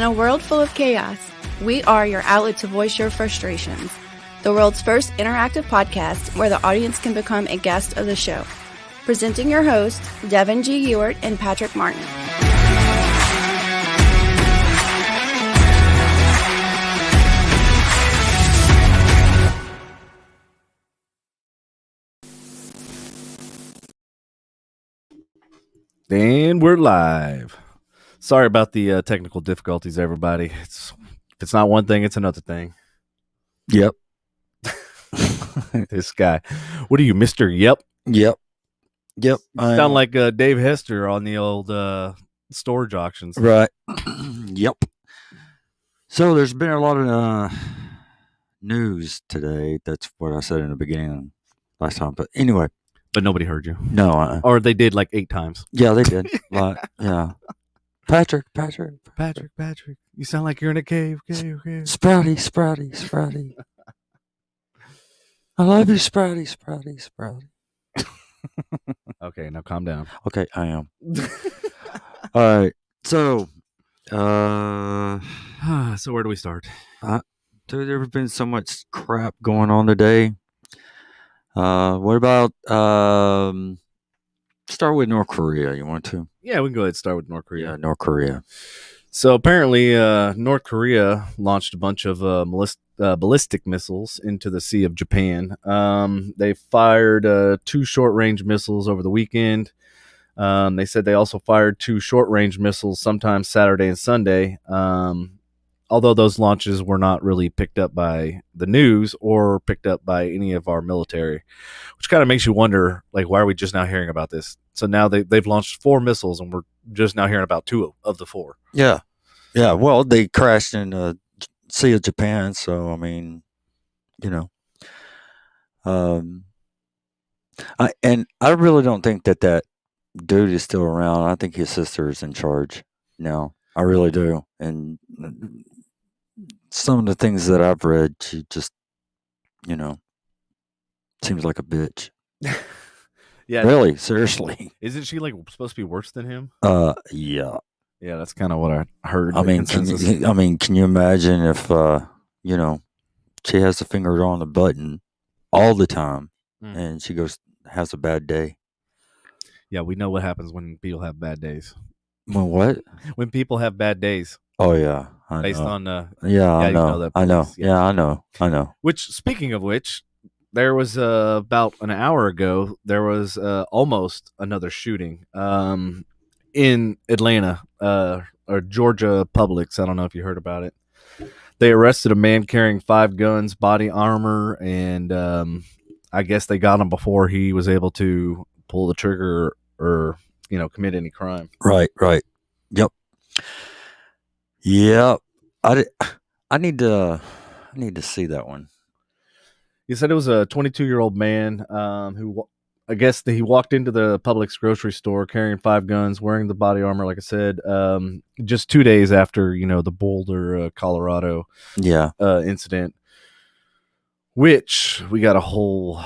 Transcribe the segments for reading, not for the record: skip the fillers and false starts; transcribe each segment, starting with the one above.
a world full of chaos, we are your outlet to voice your frustrations. The world's first interactive podcast where the audience can become a guest of the show. Presenting your hosts, Devin G. Ewart and Patrick Martin. And we're live. Sorry about the technical difficulties, everybody. If it's not one thing, it's another thing. Yep. This guy. What are you, Mr. Yep? Yep. You sound like Dave Hester on the old storage auctions. Right. Yep. So there's been a lot of news today. That's what I said in the beginning last time. But anyway. But nobody heard you. No. Or they did like 8 times. Yeah, they did. Yeah. Patrick. You sound like you're in a cave. Sprouty. I love you, Sprouty. Okay, now calm down. Okay, I am. All right. So, So where do we start? Dude, there's been so much crap going on today. What about start with North Korea? You want to? Yeah, we can go ahead and start with North Korea. Yeah, North Korea. So apparently, North Korea launched a bunch of ballistic missiles into the Sea of Japan. They fired 2 short-range missiles over the weekend. They said they also fired 2 short-range missiles sometime Saturday and Sunday. Although those launches were not really picked up by the news or picked up by any of our military, which kind of makes you wonder, like, why are we just now hearing about this? So now they've launched 4 missiles, and we're just now hearing about 2 of the 4. Yeah. Well, they crashed in the Sea of Japan, so I mean, you know, I really don't think that dude is still around. I think his sister is in charge now. I really do, and some of the things that I've read, she just, seems like a bitch. Yeah, really, seriously. Isn't she like supposed to be worse than him? Yeah. Yeah, that's kind of what I heard. I mean, can you imagine if she has the finger on the button all the time, and she has a bad day? Yeah, we know what happens when people have bad days. When what? When people have bad days. Oh yeah, based on I know. Yeah, I know. Which, speaking of which, there was about an hour ago, there was almost another shooting in Atlanta, or Georgia Publix. I don't know if you heard about it. They arrested a man carrying 5 guns, body armor, and I guess they got him before he was able to pull the trigger or commit any crime. Right. Yep. I need to see that one. He said it was a 22-year-old man who, I guess, he walked into the Publix grocery store carrying 5 guns, wearing the body armor, like I said, just 2 days after, the Boulder, Colorado incident, which we got a whole,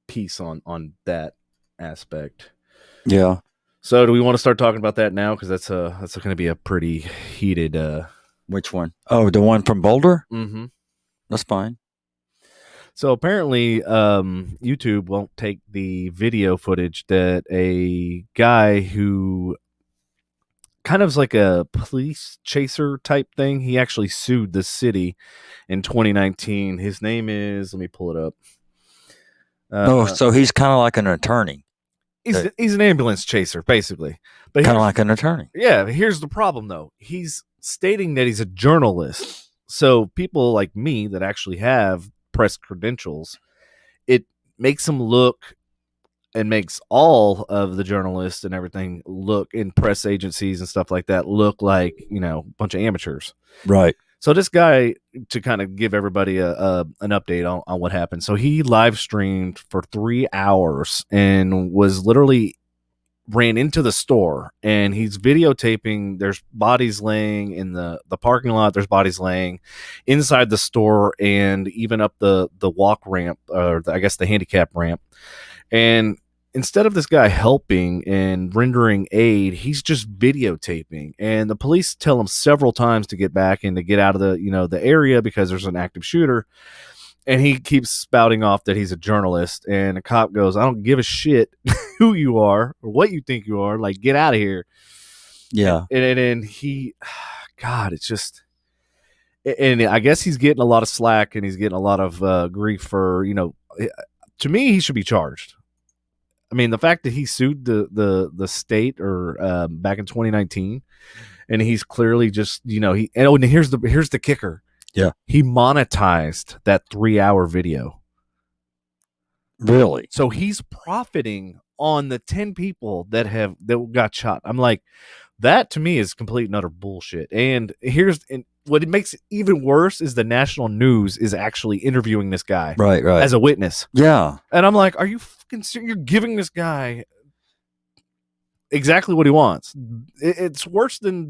piece on that aspect. Yeah. So do we want to start talking about that now? Because that's going to be a pretty heated... Which one? Oh, the one from Boulder? Mm-hmm. That's fine. So apparently, YouTube won't take the video footage that a guy who kind of is like a police chaser type thing. He actually sued the city in 2019. His name is, let me pull it up. So he's kind of like an attorney. He's an ambulance chaser, basically. But kind of like an attorney. Yeah. Here's the problem, though. He's stating that he's a journalist. So people like me that actually have press credentials, it makes him look and makes all of the journalists and everything look in press agencies and stuff like that look like, a bunch of amateurs. Right. So this guy, to kind of give everybody an update on what happened. So he live streamed for 3 hours and ran into the store, and he's videotaping. There's bodies laying in the parking lot. There's bodies laying inside the store and even up the walk ramp, or I guess the handicap ramp. And instead of this guy helping and rendering aid, he's just videotaping. And the police tell him several times to get back and to get out of the area because there's an active shooter. And he keeps spouting off that he's a journalist. And the cop goes, I don't give a shit who you are or what you think you are. Like, get out of here. Yeah. And he, God, it's just, and I guess he's getting a lot of slack and he's getting a lot of grief for, to me, he should be charged. I mean, the fact that he sued the state or back in 2019, and he's clearly just, and here's the kicker. Yeah. He monetized that 3-hour video. Really? So he's profiting on the 10 people that got shot. I'm like, that to me is complete and utter bullshit. And what it makes it even worse is the national news is actually interviewing this guy right as a witness. Yeah. And I'm like, are you fucking serious? You're giving this guy exactly what he wants. It's worse than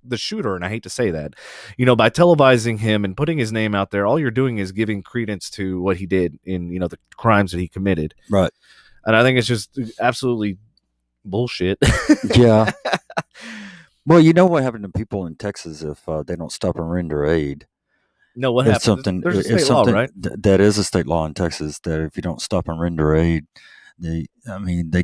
the shooter, and I hate to say that. By televising him and putting his name out there, all you're doing is giving credence to what he did in, the crimes that he committed. Right. And I think it's just absolutely bullshit. Yeah. Well, you know what happened to people in Texas if they don't stop and render aid? No, what happened? There's a state law, right? That is a state law in Texas that if you don't stop and render aid, they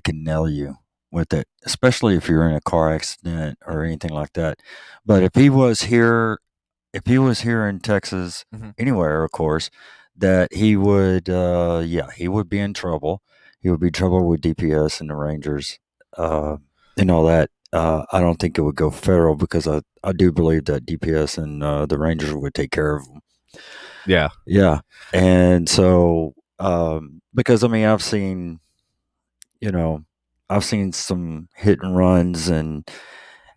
can nail you with it, especially if you're in a car accident or anything like that. But if he was here in Texas, anywhere, of course, that he would, he would be in trouble. He would be in trouble with DPS and the Rangers, and all that. I don't think it would go federal because I do believe that DPS and the Rangers would take care of them. Yeah. Yeah. And so, because I've seen some hit and runs and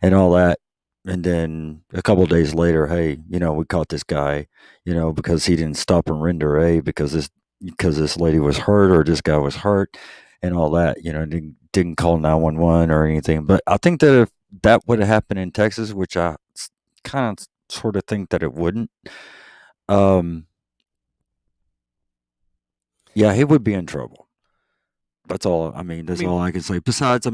all that. And then a couple of days later, hey, we caught this guy, because he didn't stop and render aid because this lady was hurt or this guy was hurt and all that, didn't call 911 or anything. But I think that if that would have happened in Texas, which I kind of sort of think that it wouldn't, he would be in trouble. That's all. That's all I can say. Besides,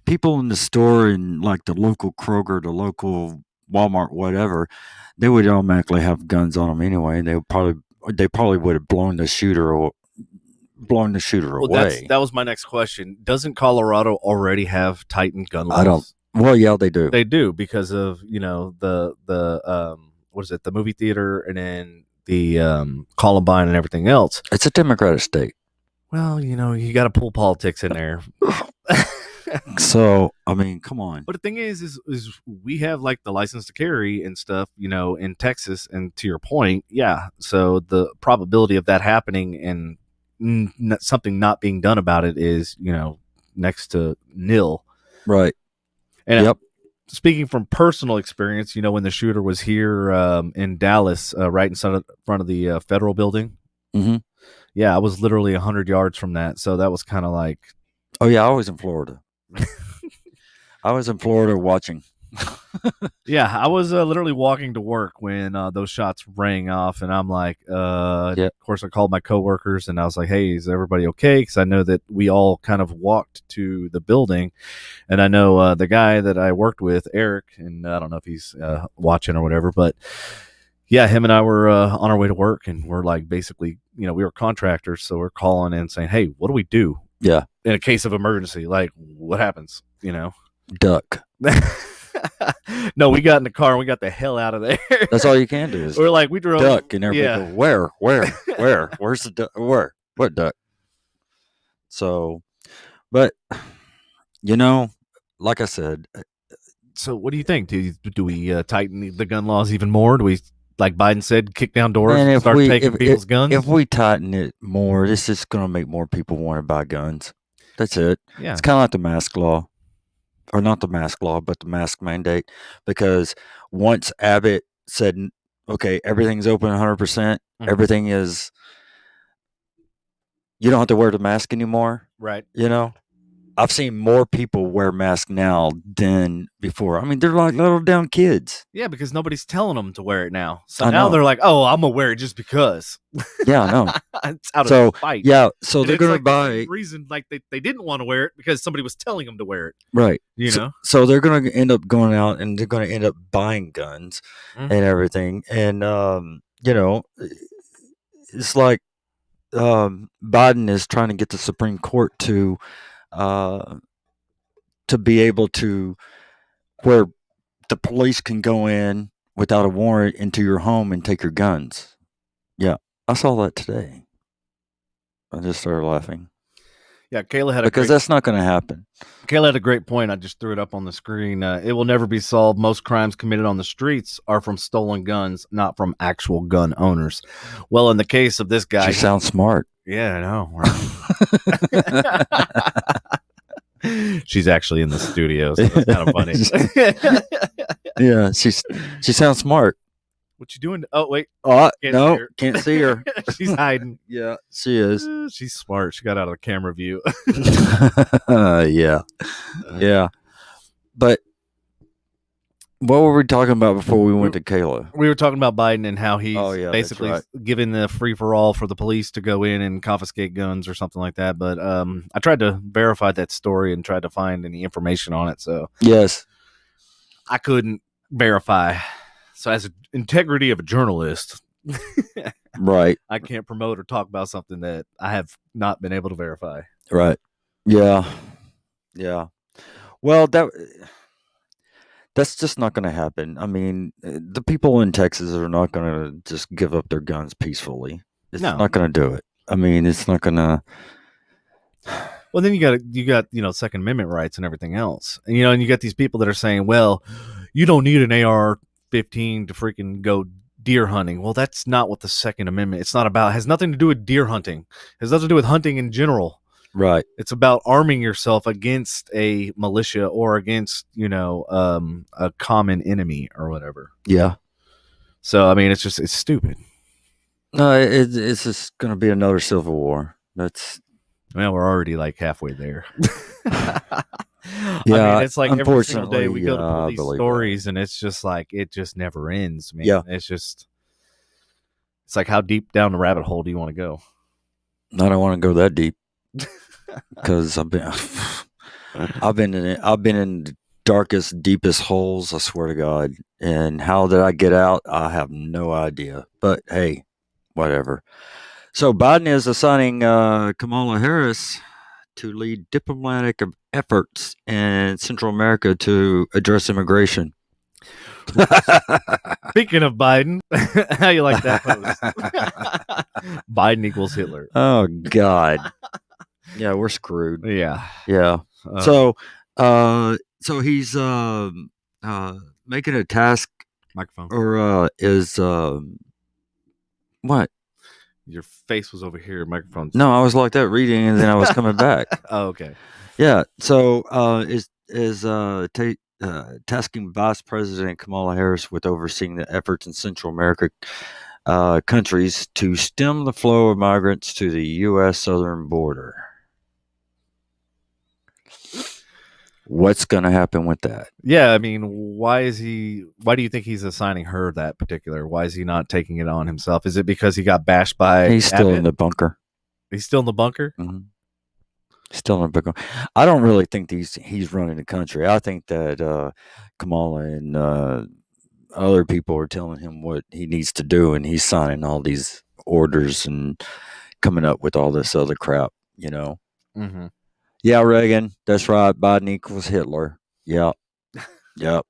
people in the store in like the local Kroger, the local Walmart, whatever, they would automatically have guns on them anyway. They probably would have blown the shooter away. That was my next question. Doesn't Colorado already have tightened gun laws? I don't. Well, yeah, they do. They do because of the what is it? The movie theater and then the Columbine and everything else. It's a Democratic state. Well, you got to pull politics in there. So, come on. But the thing is we have like the license to carry and stuff, in Texas. And to your point, yeah. So the probability of that happening and something not being done about it is, next to nil. Right. And speaking from personal experience, when the shooter was here in Dallas, right in front of the federal building. Mm-hmm. Yeah, I was literally 100 yards from that. So that was kind of like... Oh, yeah, I was in Florida. I was in Florida watching. Yeah, I was literally walking to work when those shots rang off. And I'm like, Of course, I called my coworkers and I was like, hey, is everybody okay? Because I know that we all kind of walked to the building. And I know the guy that I worked with, Eric, and I don't know if he's watching or whatever, but... Yeah, him and I were on our way to work, and we're like basically, we were contractors, so we're calling in saying, "Hey, what do we do? Yeah, in a case of emergency, like what happens? Duck." No, we got in the car and we got the hell out of there. That's all you can do. We're like, we drove duck, and everybody go, where? Where's the duck? Where? What duck? So, but like I said. So, what do you think? Do we tighten the gun laws even more? Do we? Like Biden said, kick down doors and start taking people's guns? If we tighten it more, this is going to make more people want to buy guns. That's it. Yeah. It's kind of like the mask law. Or not the mask law, but the mask mandate. Because once Abbott said, okay, everything's open 100%, everything is... You don't have to wear the mask anymore. Right. I've seen more people wear masks now than before. I mean, they're like little damn kids. Yeah, because nobody's telling them to wear it now. So I now know. they're like, "Oh, I'm gonna wear it just because." Yeah, I know. It's out So of spite. yeah, so And they're it's gonna like the buy same reason like they didn't want to wear it because somebody was telling them to wear it. right. You so, know. so they're gonna end up going out and they're gonna end up buying guns Mhm. and everything. And you know, it's like Biden is trying to get the Supreme Court uh, to be able to where the police can go in without a warrant into your home and take your guns. Yeah, I saw that today. I just started laughing Yeah, Kayla had because that's not going to happen. Kayla had a great point. I just threw it up on the screen. It will never be solved. Most crimes committed on the streets are from stolen guns, not from actual gun owners. Well, in the case of this guy, She sounds smart. yeah, I know. Right? She's actually in the studio, so that's kind of funny. Yeah, she sounds smart. What you doing? Oh, wait. Oh, Can't no, see her. can't see her. She's hiding. Yeah, she is. She's smart. She got out of the camera view. Yeah. Yeah. But what were we talking about before we went to Kayla? We were talking about Biden and how he's basically that's giving the free-for-all for the police to go in and confiscate guns or something like that. But I tried to verify that story and tried to find any information on it. So Yes. I couldn't verify. So as an integrity of a journalist, Right. I can't promote or talk about something that I have not been able to verify. Right. Yeah. Yeah. Well, that's just not going to happen. I mean, the people in Texas are not going to just give up their guns peacefully. It's not going to do it. I mean, it's not going to. Well, then you got Second Amendment rights and everything else, and and you got these people that are saying, well, you don't need an AR-15 to freaking go deer hunting. Well, that's not what the Second Amendment. It's not about. It has nothing to do with deer hunting. It has nothing to do with hunting in general. Right. It's about arming yourself against a militia or against a common enemy or whatever. Yeah. So I mean, it's stupid. No, it's just going to be another civil war. Well, we're already like halfway there. Yeah, I mean, it's like every single day we go to unfortunately, police stories, and it's just like it just never ends, man. Yeah. It's like how deep down the rabbit hole do you want to go? I don't want to go that deep because I've been in the darkest, deepest holes. I swear to God. And how did I get out? I have no idea. But hey, whatever. So Biden is assigning Kamala Harris to lead diplomatic efforts in Central America to address immigration. Speaking of Biden, how you like that post? Biden equals Hitler. Oh God. Yeah, we're screwed. Yeah. Yeah. So he's making a task Microphone. or is what? Your face was over here. Microphone. No, I was like that reading, and then I was coming back. Oh, okay. Yeah. So tasking Vice President Kamala Harris with overseeing the efforts in Central America countries to stem the flow of migrants to the U.S. southern border. What's going to happen with that? Yeah, I mean, why do you think he's assigning her that particular? Why is he not taking it on himself? Is it because he got bashed by He's still Abbott? in the bunker. He's still in the bunker? Mm-hmm. Still in the bunker. I don't really think he's running the country. I think that Kamala and other people are telling him what he needs to do, and he's signing all these orders and coming up with all this other crap, Mm-hmm. Yeah, Reagan, that's right. Biden equals Hitler. Yep. Yep.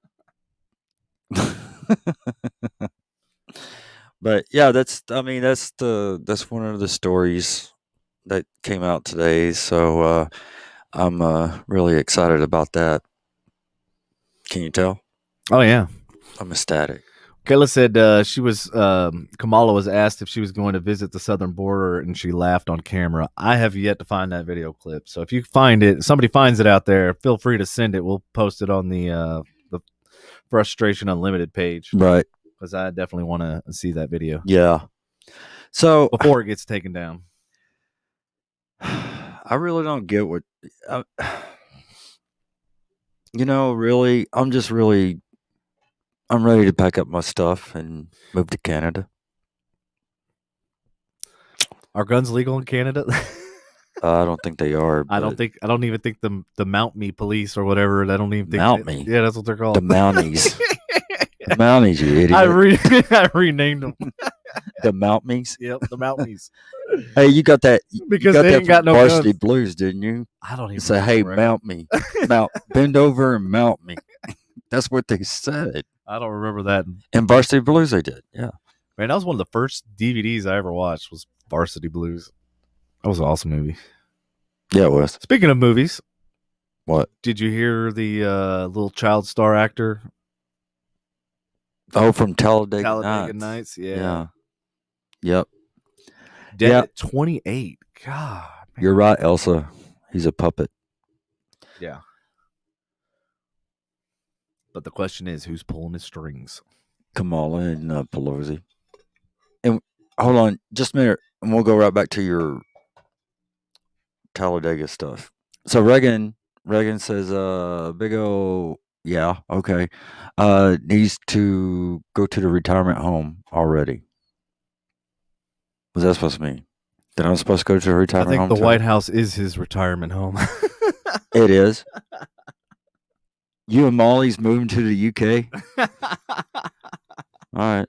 But yeah, that's one of the stories that came out today. So I'm really excited about that. Can you tell? Oh yeah. I'm ecstatic. Kayla said Kamala was asked if she was going to visit the southern border, and she laughed on camera. I have yet to find that video clip. So if you find it, somebody finds it out there, feel free to send it. We'll post it on the Frustration Unlimited page. Right. Because I definitely want to see that video. Yeah. So before it gets taken down. I really don't get what Really, I'm ready to pack up my stuff and move to Canada. Are guns legal in Canada? I don't think they are. I don't even think the Mount Me police or whatever. I don't even think Mount Me? Yeah, that's what they're called. The Mounties. The Mounties, you idiot. I renamed them. The Mounties. Yep, the Mount Me's. Hey, you got that? Because you got they that ain't got from no Varsity guns. Blues, didn't you? I don't even You say, "Hey, remember. mount me, bend over and mount me." That's what they said. I don't remember that. In Varsity Blues, they did. Yeah. Man, that was one of the first DVDs I ever watched. Was Varsity Blues. That was an awesome movie. Yeah, it was. Speaking of movies, What? did you hear the little child star actor? Oh, from Talladega Talladega Nights. Nights. Yeah. Yep. Dead Yeah. at 28. God, man. You're right, Elsa. He's a puppet. Yeah. But the question is, who's pulling the strings? Kamala and Pelosi. And hold on, just a minute, and we'll go right back to your Talladega stuff. So Reagan says, "Big O, yeah, okay, needs to go to the retirement home already." What's that supposed to mean? That I'm supposed to go to the I retirement think home? the too? White House is his retirement home. It is. You and Molly's moving to the UK. All right.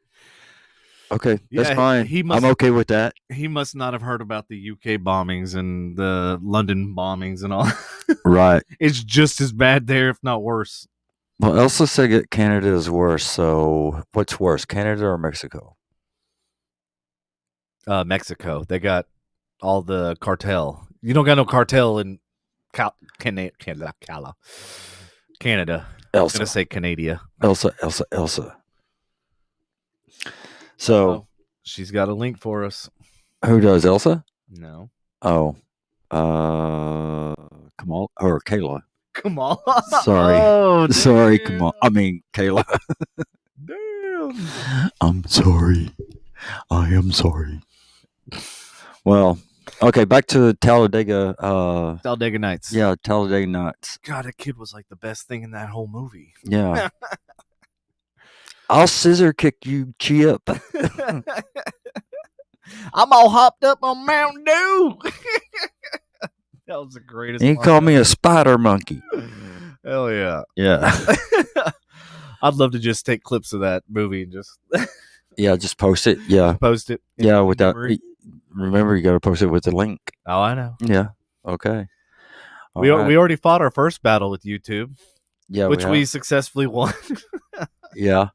Okay, that's Yeah, fine. he must- I'm okay with that. He must not have heard about the UK bombings and the London bombings and all. Right. It's just as bad there, if not worse. Well, Elsa said that Canada is worse. So what's worse, Canada or Mexico? Mexico. They got all the cartel. You don't got no cartel in Canada. Canada. I'm Elsa. gonna say Canada. Elsa. So she's got a link for us. who does, Elsa? No. Oh, Kamal or Kayla? Come on. Sorry, Oh, sorry, damn. Kamal. I mean Kayla. Damn. I'm sorry. I am sorry. Well, okay, back to Talladega. Talladega Nights. Yeah, Talladega Nights. God, that kid was like the best thing in that whole movie. Yeah. I'll scissor kick you, Chip. I'm all hopped up on Mountain Dew. That was the greatest. And he called me a spider monkey. Hell yeah. Yeah. I'd love to just take clips of that movie and just Yeah, just post it. Yeah. post it. Yeah, without. Remember, you got to post it with the link. Oh, I know. Yeah. Okay. We already fought our first battle with YouTube. Yeah, which we successfully won. Yeah.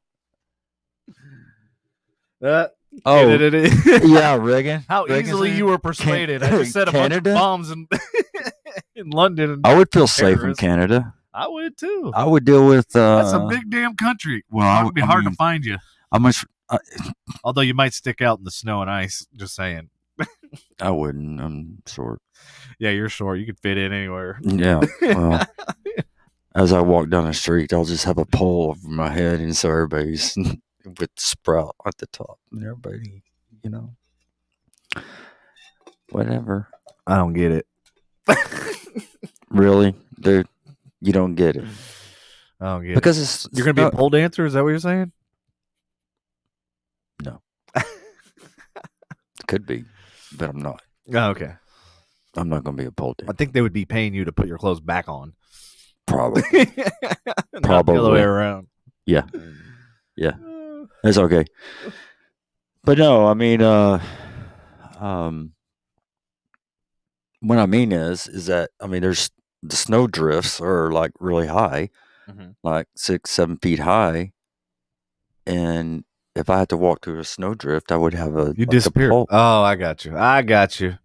Yeah, Reagan. How Reagan easily said, you were persuaded. I just set a bunch of Canada? bombs in London. I would feel safe in terrorists. Canada. I would too. I would deal with. That's a big damn country. Well, It would be hard to find you. How much? Although you might stick out in the snow and ice. Just saying. I wouldn't. I'm short. Yeah, you're short. You could fit in anywhere. Yeah. Well, as I walk down the street, I'll just have a pole over my head, and so everybody's with Sprout at the top, and everybody, whatever. I don't get it. Really, dude, you don't get it I don't get because it. You're gonna be a pole dancer? Is that what you're saying? No. Could be, but I'm not. Oh, okay. I'm not going to be a pole dancer. I think they would be paying you to put your clothes back on. Probably. Not the other way around. Yeah. Yeah. It's okay. But no, I mean, what I mean is that, I mean, there's the snow drifts are like really high, like 6-7 feet high. And if I had to walk through a snow drift, I would have You disappear. Oh, I got you.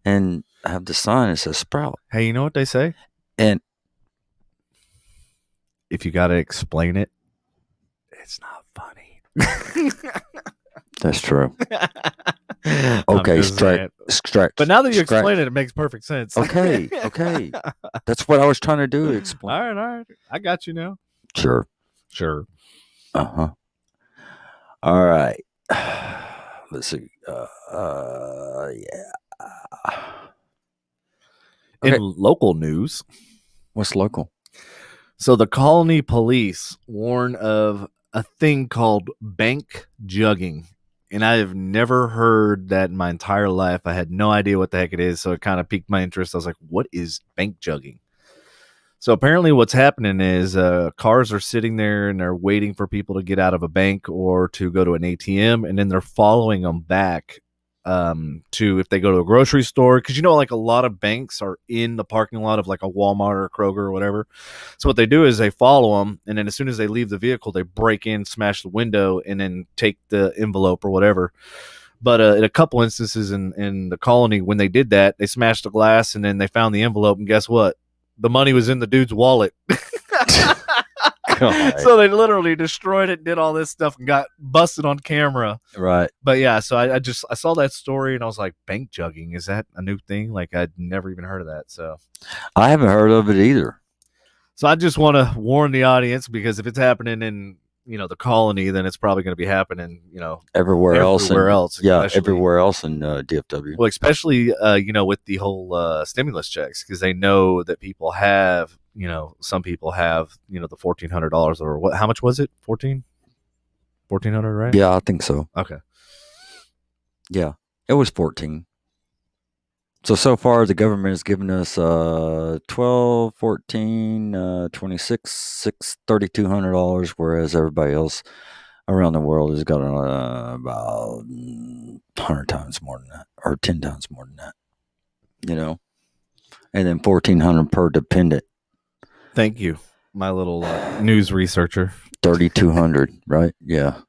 And I have the sign that says Sprout. Hey, you know what they say? And if you got to explain it, it's not funny. That's true. Okay, stretch. But now that you explain it, it makes perfect sense. Okay. That's what I was trying to do. Explain. All right. I got you now. Sure. Uh-huh. All right. Let's see. Yeah. In local news. What's local? So the colony police warn of a thing called bank jugging. And I have never heard that in my entire life. I had no idea what the heck it is. So it kind of piqued my interest. I was like, what is bank jugging? So apparently what's happening is cars are sitting there and they're waiting for people to get out of a bank or to go to an ATM. And then they're following them back to if they go to a grocery store. Because, you know, like a lot of banks are in the parking lot of like a Walmart or a Kroger or whatever. So what they do is they follow them. And then as soon as they leave the vehicle, they break in, smash the window, and then take the envelope or whatever. But in a couple instances in the colony, when they did that, they smashed the glass and then they found the envelope. And guess what? The money was in the dude's wallet. So they literally destroyed it, did all this stuff, and got busted on camera. Right. But yeah, so I saw that story and I was like, bank jugging, is that a new thing? Like I'd never even heard of that. So I haven't heard of it either. So I just want to warn the audience, because if it's happening in, you know, the colony, then it's probably going to be happening, you know, everywhere else. Yeah, everywhere else in DFW. Well, especially, you know, with the whole stimulus checks, because they know that people have, you know, some people have, you know, the $1,400 or what? How much was it? $1,400, right? Yeah, I think so. Okay. Yeah, it was 14. So far, the government has given us 12, 14, 26, $3,200, whereas everybody else around the world has got about 100 times more than that, or 10 times more than that. You know, and then $1,400 per dependent. Thank you, my little news researcher. 3,200, right? Yeah.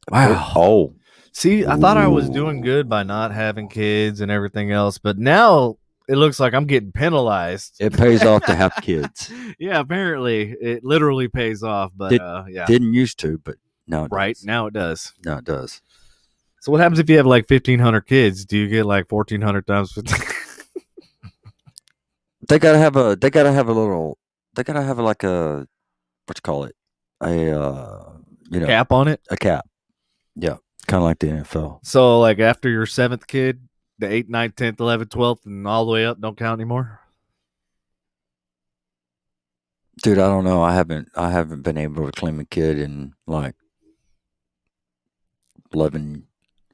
Wow. Oh. See, I thought I was doing good by not having kids and everything else, but now it looks like I'm getting penalized. It pays off to have kids. Yeah, apparently it literally pays off, but yeah. Didn't used to, but now it right does. Now it does. Now it does. So what happens if you have like 1,500 kids? Do you get like 1,400 times 15? They gotta have like a, what you call it? A, you know. Cap on it? A cap. Yeah. Kind of like the NFL. So like after your 7th kid, the 8th, 9th, 10th, 11th, 12th, and all the way up don't count anymore? Dude, I don't know. I haven't been able to claim a kid in like 11.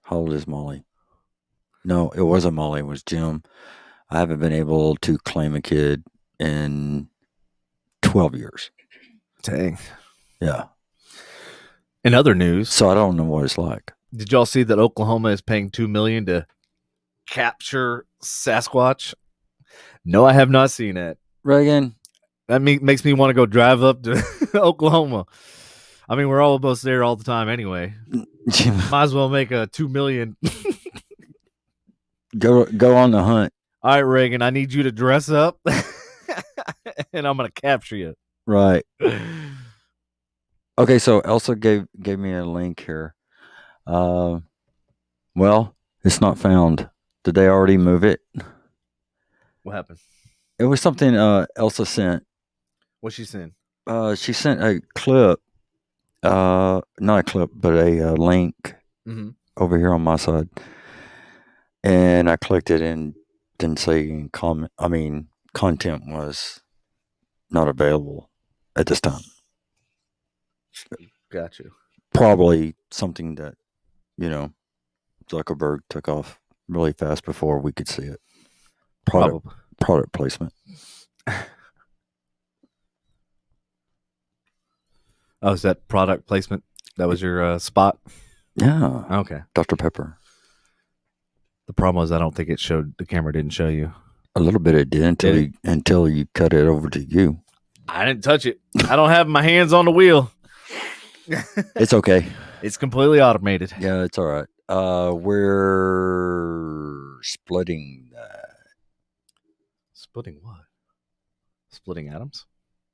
How old is Molly? No, it wasn't Molly. It was Jim. I haven't been able to claim a kid in 12 years. Dang. Yeah. In other news, so I don't know what it's like. Did y'all see that Oklahoma is paying $2 million to capture Sasquatch? No, I have not seen that. Reagan, that makes me want to go drive up to Oklahoma. I mean, we're almost there all the time anyway. Might as well make a $2 million. Go on the hunt. All right, Reagan, I need you to dress up, and I'm gonna capture you. Right. Okay, so Elsa gave me a link here. Well, it's not found. Did they already move it? What happened? It was something Elsa sent. What's she sent? She sent a clip. Not a clip, but a link over here on my side. And I clicked it and didn't say content was not available at this time. Got you. Probably something that, you know, Zuckerberg took off really fast before we could see it. Product placement. Oh, is that product placement? That was your spot? Yeah. Okay. Dr. Pepper. The problem was I don't think the camera didn't show you. A little bit it did until you cut it over to you. I didn't touch it. I don't have my hands on the wheel. It's okay. It's completely automated. Yeah, it's all right. We're splitting that. Splitting what? Splitting atoms?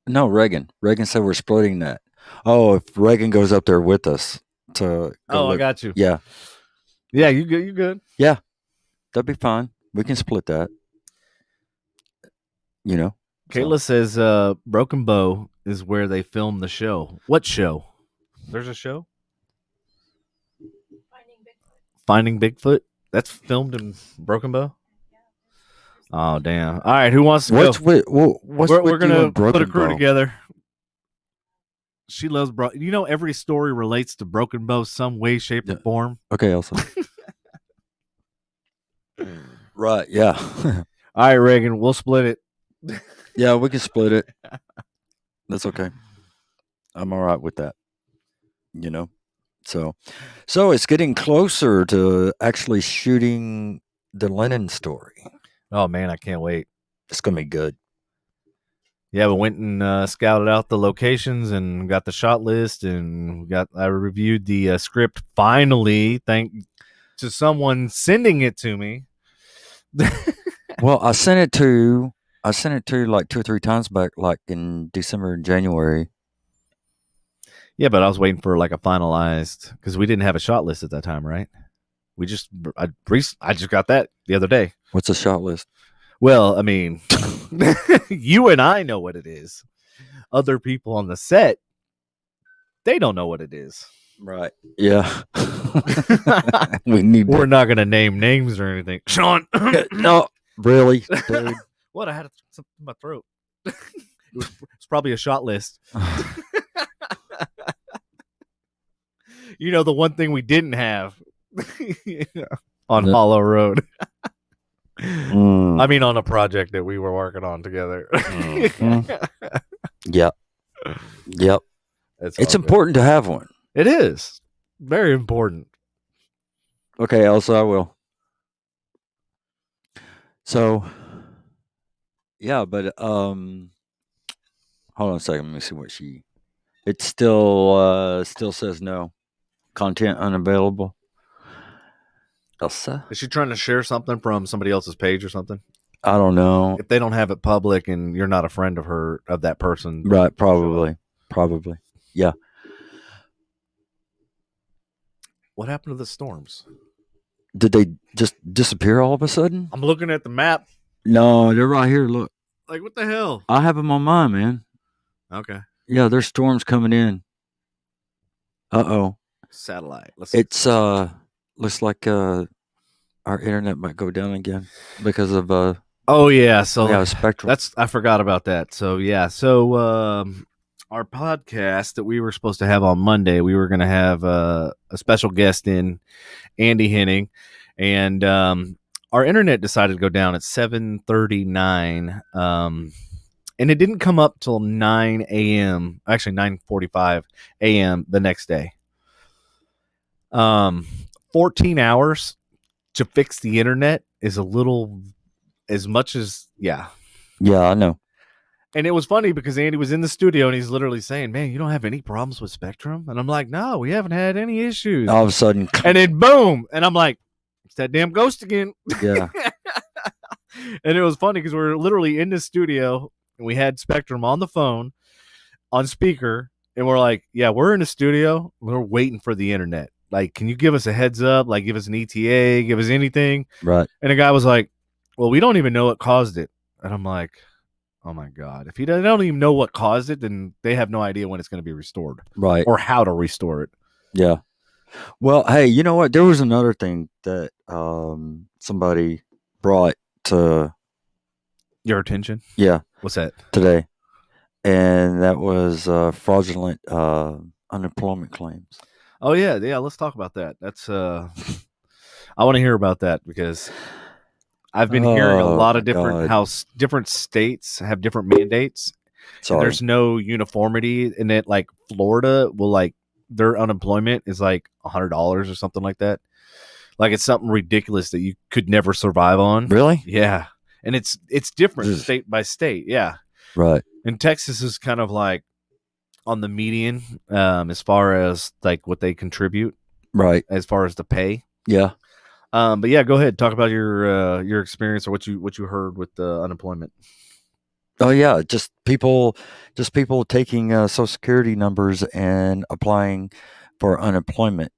No, Reagan. Reagan said we're splitting that. Oh, if Reagan goes up there with us to go I got you. Yeah. Yeah, you good? You good? Yeah. That'd be fine. We can split that. You know? Kayla says Broken Bow is where they filmed the show. What show? There's a show? Finding Bigfoot? That's filmed in Broken Bow? Oh damn! All right, who wants to What's go? with what's We're with gonna you and put a Broken crew Bow? together. She loves bro. You know, every story relates to Broken Bow some way, shape, or Yeah. form. Okay, Elsa. Right. Yeah. All right, Reagan, we'll split it. Yeah, we can split it. That's okay. I'm all right with that. You know. So it's getting closer to actually shooting the Lennon story. Oh man, I can't wait. It's gonna be good. Yeah, we went and scouted out the locations and got the shot list, and I reviewed the script. Finally, thank to someone sending it to me. Well, I sent it to like 2 or 3 times back, like in December and January. Yeah, but I was waiting for like a finalized because we didn't have a shot list at that time, right? I just got that the other day. What's a shot list? Well, I mean, you and I know what it is. Other people on the set, they don't know what it is. Right. Yeah. We need. We're not going to name names or anything. Sean. No, really, dude. What? I had something in my throat. It's probably a shot list. You know, the one thing we didn't have on Hollow Road. I mean, on a project that we were working on together. Yep. It's important to have one. It is very important. Okay, Elsa, I will. So, yeah, but hold on a second. Let me see what she. It still says no. Content unavailable. Elsa? Is she trying to share something from somebody else's page or something? I don't know. If they don't have it public and you're not a friend of that person. Right, probably. Yeah. What happened to the storms? Did they just disappear all of a sudden? I'm looking at the map. No, they're right here. Look. Like, what the hell? I have them on mine, man. Okay. Yeah, there's storms coming in. Uh-oh. Satellite. It's looks like our internet might go down again because of oh yeah, so yeah, Spectrum. I forgot about that. So yeah, our podcast that we were supposed to have on Monday, we were going to have a special guest in, Andy Henning, and our internet decided to go down at 7:39, and it didn't come up till 9 a.m. Actually, 9:45 a.m. the next day. 14 hours to fix the internet is a little, as much as Yeah, I know. And it was funny because Andy was in the studio and he's literally saying, "Man, you don't have any problems with Spectrum?" And I'm like, "No, we haven't had any issues." All of a sudden, and then boom, and I'm like, "It's that damn ghost again." Yeah. And it was funny because we were literally in the studio and we had Spectrum on the phone, on speaker, and we're like, "Yeah, we're in the studio. We're waiting for the internet. Like, can you give us a heads up? Like, give us an ETA, give us anything?" Right. And the guy was like, "Well, we don't even know what caused it." And I'm like, oh my God. If they don't even know what caused it, then they have no idea when it's going to be restored. Right. Or how to restore it. Yeah. Well, hey, you know what? There was another thing that somebody brought to your attention. Yeah. What's that? Today. And that was fraudulent unemployment claims. Oh yeah, let's talk about that. That's I want to hear about that because I've been hearing a lot of different states have different mandates. There's no uniformity in it. Like Florida will like their unemployment is like $100 or something like that. Like it's something ridiculous that you could never survive on. Really? Yeah. And it's different state by state. Yeah. Right. And Texas is kind of like on the median as far as like what they contribute. Right. As far as the pay. Yeah. But yeah, go ahead. Talk about your experience or what you heard with the unemployment. Oh yeah, just people taking Social Security numbers and applying for unemployment,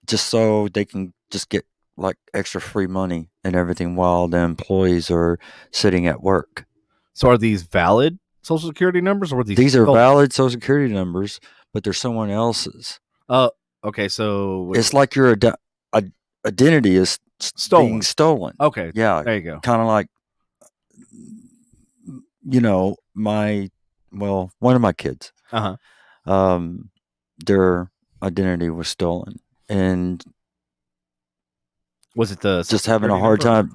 just so they can just get like extra free money and everything while the employees are sitting at work. So are these valid Social Security numbers, or are these are valid Social Security numbers, but they're someone else's? Okay. So it's like your identity is being stolen. Okay. Yeah. There you go. Kind of like one of my kids, Uh-huh. their identity was stolen, and Was it the just Social having a Security hard number?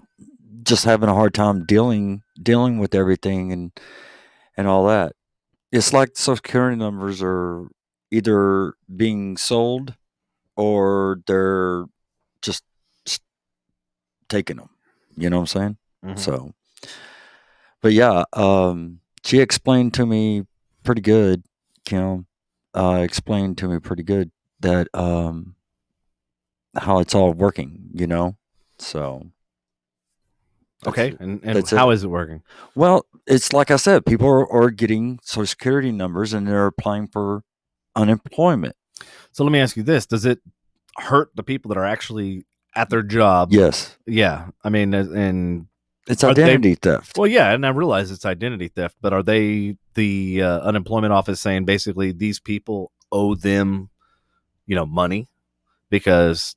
time, dealing with everything and all that. It's like Social Security numbers are either being sold or they're just taking them. You know what I'm saying? Mhm. So, but yeah, she explained to me pretty good. Kim explained to me pretty good that how it's all working. So Okay, that's and that's how it. is it working? Well, it's like I said, people are getting Social Security numbers and they're applying for unemployment. So let me ask you this: does it hurt the people that are actually at their job? Yes, Yeah, I mean, and it's are they? identity theft. Well, yeah, and I realize it's identity theft, but are they the unemployment office saying basically these people owe them, money because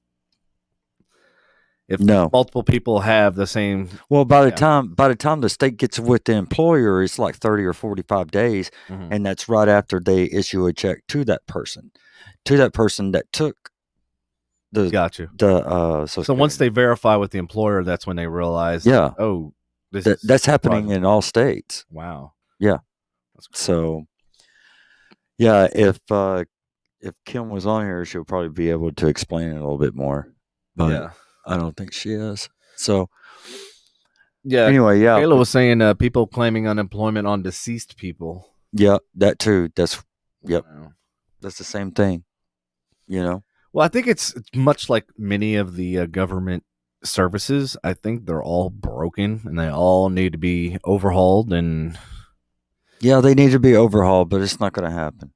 if No. multiple people have the same, Well, by the yeah, time the state gets with the employer, it's like 30 or 45 days, mhm. and that's right after they issue a check to that person that took the Got you. Social So once Security they number. verify with the employer, that's when they realize, Yeah, oh, this is that's happening fraudulent. in all states. Wow, Yeah. that's crazy. So, yeah, if Kim was on here, she'll probably be able to explain it a little bit more, but Yeah, I don't think she is. So, yeah. anyway, yeah, Kayla but was saying people claiming unemployment on deceased people. yeah, that too. Yep, Wow. that's the same thing. You know. Well, I think it's much like many of the government services. I think they're all broken and they all need to be overhauled. And Yeah, they need to be overhauled, but it's not going to happen.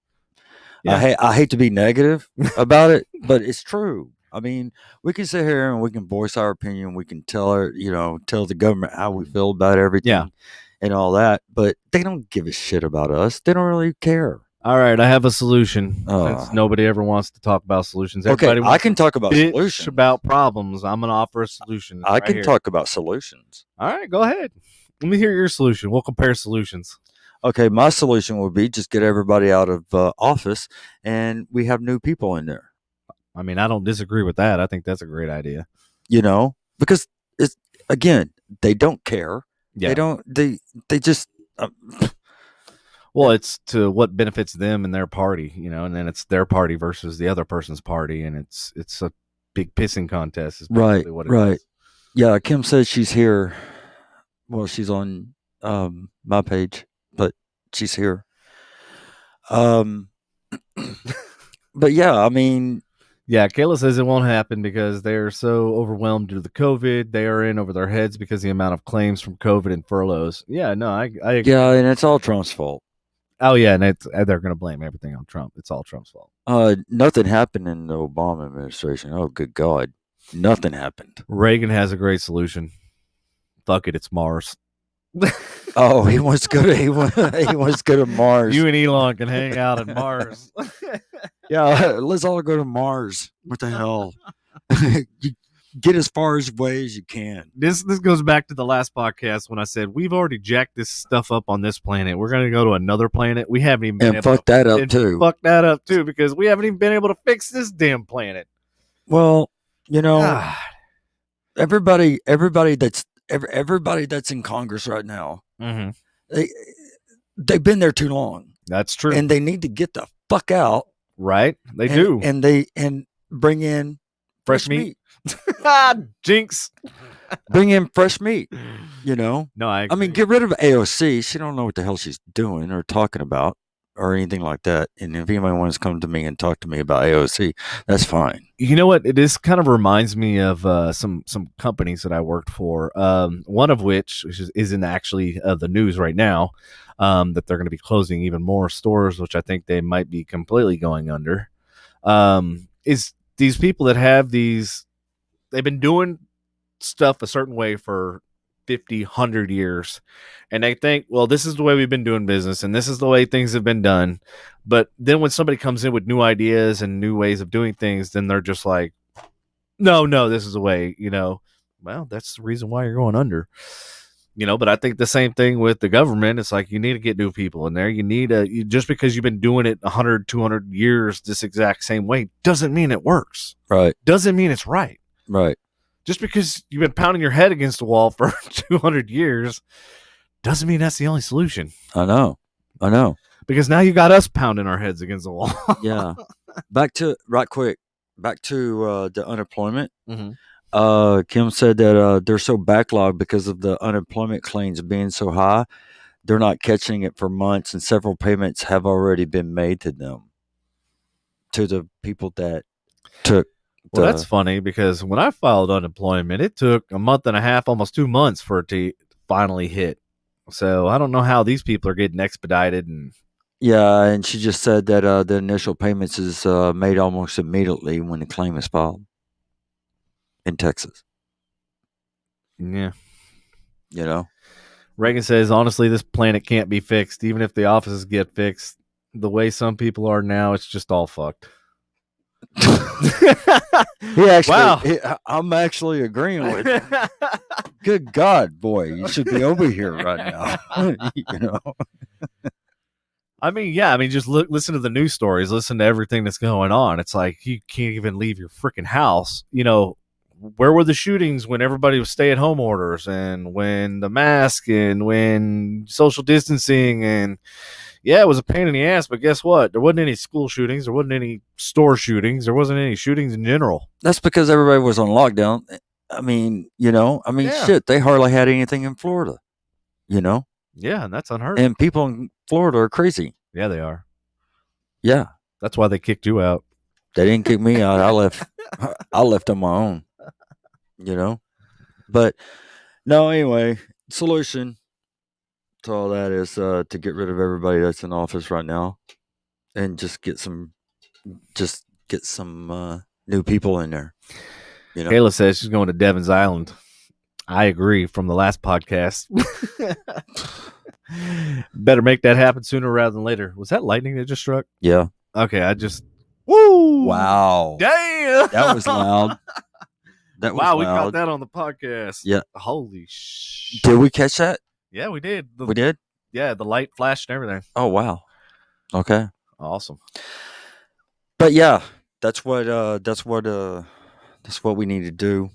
yeah, I hate to be negative about it, but it's true. I mean, we can sit here and we can voice our opinion. We can tell the government how we feel about Mm. yeah. everything and all that, but they don't give a shit about us. They don't really care. All right, I have a solution. Since Uh, nobody ever wants to talk about solutions, okay, everybody I wants can to talk about bitch solutions. about problems. I'm gonna offer a solution I right can here. talk about solutions. All right, go ahead. Let me hear your solution. We'll compare solutions. Okay, my solution would be just get everybody out of office and we have new people in there. I mean, I don't disagree with that. I think that's a great idea. Because it's again, they don't care. Yeah. They don't. They just. Well, it's to what benefits them and their party, and then it's their party versus the other person's party, and it's a big pissing contest. Is basically what it is. Yeah, Kim says she's here. Well, she's on my page, but she's here. But yeah, I mean, yeah, Kayla says it won't happen because they're so overwhelmed due to the COVID. They are in over their heads because of the amount of claims from COVID and furloughs. Yeah, no, I agree. Yeah, and it's all Trump's fault. Oh yeah, and they're going to blame everything on Trump. It's all Trump's fault. Nothing happened in the Obama administration. Oh, good God, nothing happened. Reagan has a great solution. Fuck it, it's Mars. Oh, he wants to go to he wants to go to Mars. You and Elon can hang out on Mars. Yeah, let's all go to Mars. What the hell? You get as far away as you can. This goes back to the last podcast when I said we've already jacked this stuff up on this planet. We're going to go to another planet. We haven't even been And fuck that up too. Fuck that up too because we haven't even been able to fix this damn planet. Well, God. everybody that's in Congress right now, Mm-hmm. they've been there too long. That's true, and they need to get the fuck out. Right? They do, and bring in fresh meat. Jinx. Bring in fresh meat. No, I mean, get rid of AOC. She don't know what the hell she's doing or talking about or anything like that. And if anybody wants to come to me and talk to me about AOC, that's fine. You know what? This kind of reminds me of some companies that I worked for. One of which isn't actually the news right now. That they're going to be closing even more stores, which I think they might be completely going under. Is these people that have these? They've been doing stuff a certain way for 50, 100 years. And they think, well, this is the way we've been doing business and this is the way things have been done. But then when somebody comes in with new ideas and new ways of doing things, then they're just like, no, this is the way, Well, that's the reason why you're going under. But I think the same thing with the government. It's like you need to get new people in there. You need just because you've been doing it 100, 200 years this exact same way doesn't mean it works. Right. Doesn't mean it's right. Right. Just because you've been pounding your head against the wall for 200 years doesn't mean that's the only solution. I know. Because now you got us pounding our heads against the wall. Yeah. Back to the unemployment. Mm-hmm. Kim said that they're so backlogged because of the unemployment claims being so high. They're not catching it for months, and several payments have already been made to them, to the people that took. Well, that's funny because when I filed unemployment, it took a month and a half, almost 2 months for it to finally hit. So I don't know how these people are getting expedited. Yeah, and she just said that the initial payments is made almost immediately when the claim is filed in Texas. Yeah. Reagan says, honestly, this planet can't be fixed. Even if the offices get fixed, the way some people are now, it's just all fucked. I'm actually agreeing with him. Good God, boy, you should be over here right now. I mean, just listen to the news stories, listen to everything that's going on. It's like you can't even leave your freaking house. Where were the shootings when everybody was stay-at-home orders and when the mask and when social distancing and it was a pain in the ass, but guess what? There wasn't any school shootings. There wasn't any store shootings. There wasn't any shootings in general. That's because everybody was on lockdown. I mean, shit, they hardly had anything in Florida, Yeah, and that's unheard of. And people in Florida are crazy. Yeah, they are. Yeah. That's why they kicked you out. They didn't kick me out. I left on my own, But no, anyway, solution to all that is to get rid of everybody that's in office right now and just get some new people in there. Kayla says she's going to Devon's Island. I agree from the last podcast. Better make that happen sooner rather than later. Was that lightning that just struck? Yeah. Okay, woo! Wow. Damn! That was loud. Wow, we caught that on the podcast. Yeah. Holy shit. Did we catch that? Yeah, we did. We did? Yeah, the light flashed and everything. Oh, wow. Okay. Awesome. But yeah, that's what we need to do.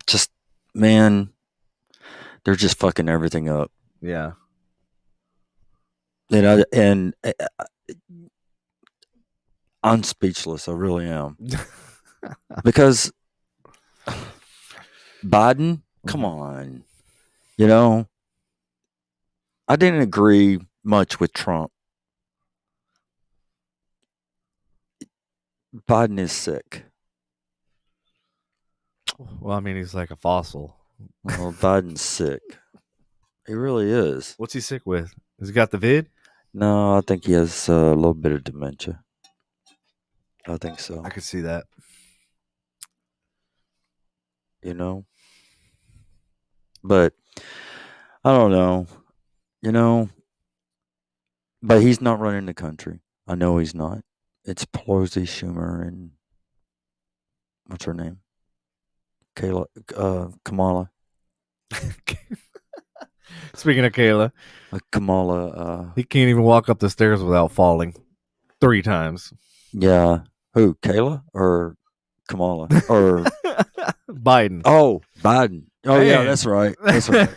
Just, man, they're just fucking everything up. Yeah. And I'm speechless. I really am. Because Biden, come on. I didn't agree much with Trump. Biden is sick. Well, I mean, he's like a fossil. Well, Biden's sick. He really is. What's he sick with? Has he got the vid? No, I think he has a little bit of dementia. I think so. I could see that. But I don't know. But he's not running the country. I know he's not. It's Pelosi, Schumer, and what's her name? Kamala. Speaking of Kayla, Kamala. He can't even walk up the stairs without falling 3 times. Yeah. Who? Kayla or Kamala or Biden? Oh, Biden. Oh, Man. Yeah, that's right. That's right.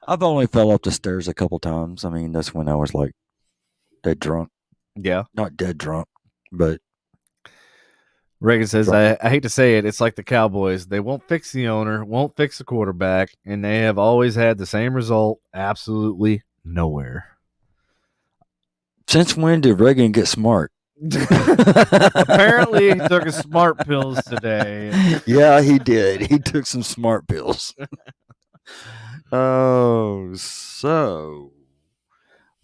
I've only fell up the stairs a couple times. I mean, that's when I was like dead drunk. Yeah. Not dead drunk, but. Reagan says, I hate to say it, it's like the Cowboys. They won't fix the owner, won't fix the quarterback, and they have always had the same result absolutely nowhere. Since when did Reagan get smart? Apparently, he took his smart pills today. Yeah, he did. He took some smart pills. Oh, so.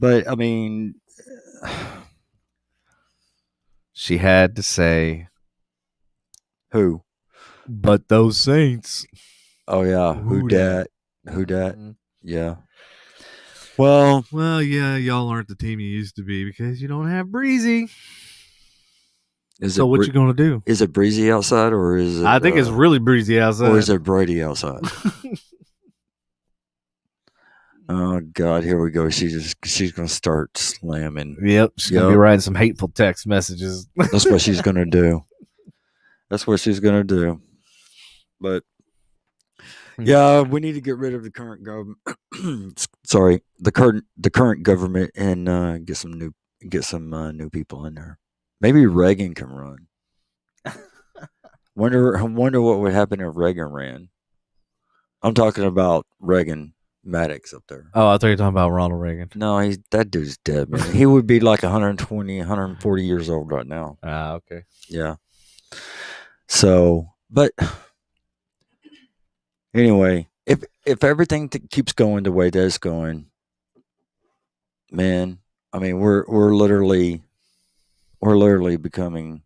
But, I mean. She had to say. Who? But those Saints. Oh, yeah. Who dat? Who dat? Yeah. Well, yeah, y'all aren't the team you used to be because you don't have Breezy. So what you gonna do? Is it breezy outside, or is it? I think it's really breezy outside. Or is it Brady outside? Oh God, here we go. She's gonna start slamming. Yep, she's gonna be writing some hateful text messages. That's what she's gonna do. That's what she's gonna do. But yeah, we need to get rid of the current government. Sorry, the current government, and get some new people in there. Maybe Reagan can run. Wonder what would happen if Reagan ran. I'm talking about Reagan Maddox up there. Oh, I thought you were talking about Ronald Reagan. No, that dude's dead, man. He would be like 120, 140 years old right now. Ah, okay. Yeah. So, but anyway, if everything keeps going the way that it's going, man, I mean, we're literally becoming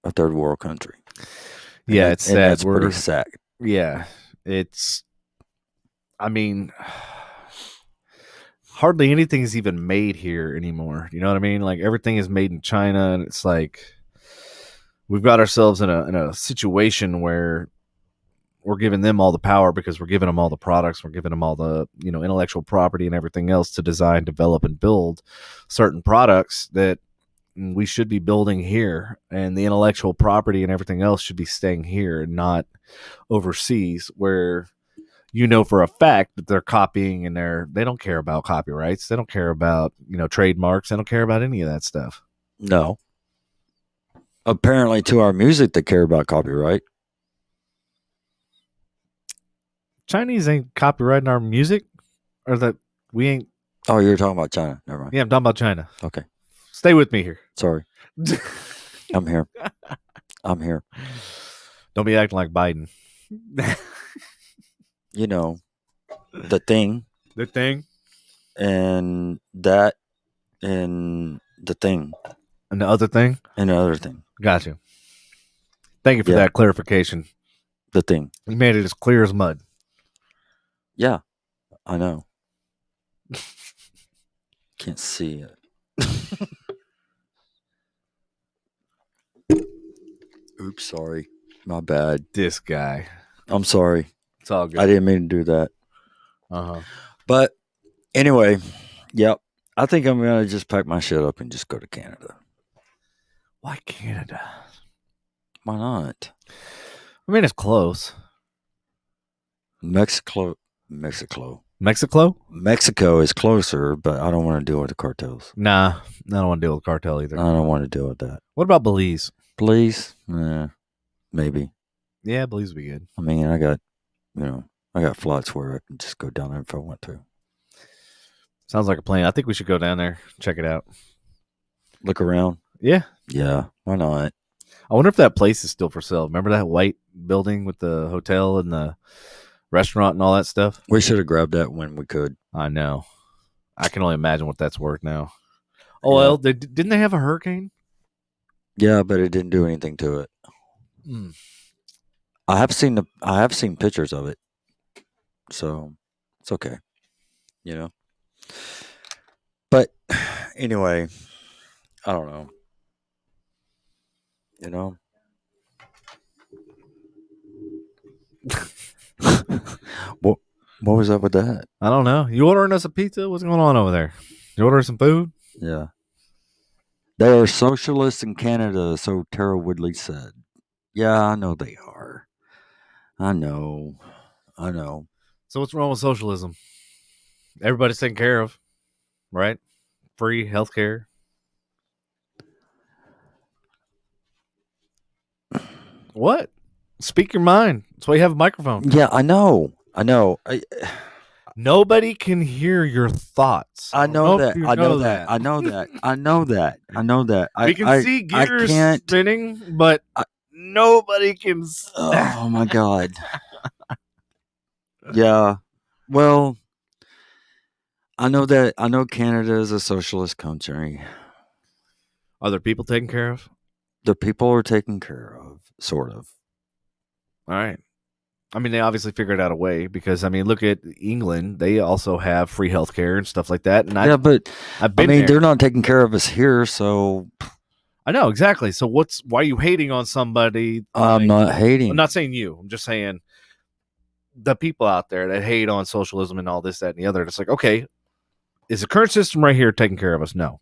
a third world country. Yeah, it's sad. That's pretty sad. Yeah, I mean, hardly anything is even made here anymore. You know what I mean? Like everything is made in China, and it's like we've got ourselves in a situation where we're giving them all the power because we're giving them all the products, we're giving them all the intellectual property and everything else to design, develop, and build certain products that we should be building here, and the intellectual property and everything else should be staying here and not overseas, where for a fact that they're copying and they don't care about copyrights, they don't care about trademarks, they don't care about any of that stuff. No. Apparently, to our music, they care about copyright. Chinese ain't copyrighting our music, or that we ain't. Oh, you're talking about China. Never mind. Yeah, I'm talking about China. Okay. Stay with me here. Sorry. I'm here. Don't be acting like Biden. The thing. The thing. And that. And the thing. And the other thing. And the other thing. Gotcha. Thank you for that clarification. The thing. You made it as clear as mud. Yeah, I know. Can't see it. Oops, sorry. My bad. This guy. I'm sorry. It's all good. I didn't mean to do that. Uh-huh. But anyway, yep. I think I'm going to just pack my shit up and just go to Canada. Why Canada? Why not? I mean, it's close. Mexico is closer, but I don't want to deal with the cartels. Nah, I don't want to deal with cartel either. I don't want to deal with that. What about Belize? Maybe. Yeah, Belize would be good. I mean, I got flights where I can just go down there if I want to. Sounds like a plan. I think we should go down there, check it out. Look around? Yeah. Yeah, why not? I wonder if that place is still for sale. Remember that white building with the hotel and the restaurant and all that stuff? We should have grabbed that when we could. I know. I can only imagine what that's worth now. Oh, well, didn't they have a hurricane? Yeah, but it didn't do anything to it. I have seen pictures of it, so it's okay, But anyway, I don't know. What was up with that? I don't know. You ordering us a pizza? What's going on over there? You ordering some food? Yeah. They are socialists in Canada, so Tara Woodley said. Yeah, I know they are. I know. So what's wrong with socialism? Everybody's taken care of, right? Free healthcare. What? Speak your mind. That's why you have a microphone. Yeah, I know. Nobody can hear your thoughts. I know that. We can see gears spinning, but nobody can. Oh my God. Yeah. Well, I know Canada is a socialist country. Are there people taken care of? The people are taken care of, sort of. All right. I mean, they obviously figured out a way because, I mean, look at England. They also have free healthcare and stuff like that. And but I've been there. They're not taking care of us here, so I know exactly. So why are you hating on somebody? I'm not hating. I'm not saying you. I'm just saying the people out there that hate on socialism and all this, that, and the other. It's like, okay, is the current system right here taking care of us? No.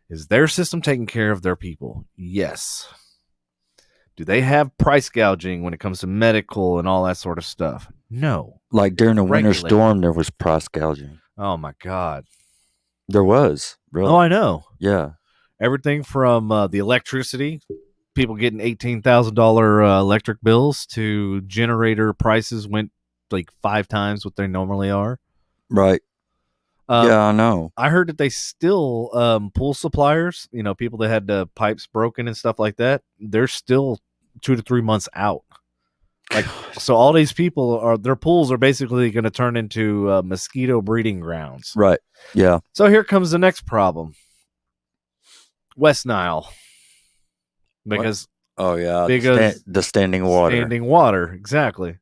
Is their system taking care of their people? Yes. Do they have price gouging when it comes to medical and all that sort of stuff? No. Like during the winter Regulated. storm, there was price gouging. Oh my God. There was. Really. Oh, I know. Yeah. Everything from the electricity, people getting $18,000 electric bills, to generator prices went like 5 times what they normally are. Right. Yeah, I know. I heard that they still pool suppliers, people that had pipes broken and stuff like that, they're still 2 to 3 months out. Like, so all these people their pools are basically going to turn into mosquito breeding grounds. Right. Yeah. So here comes the next problem. West Nile. Because the standing water. Standing water, exactly.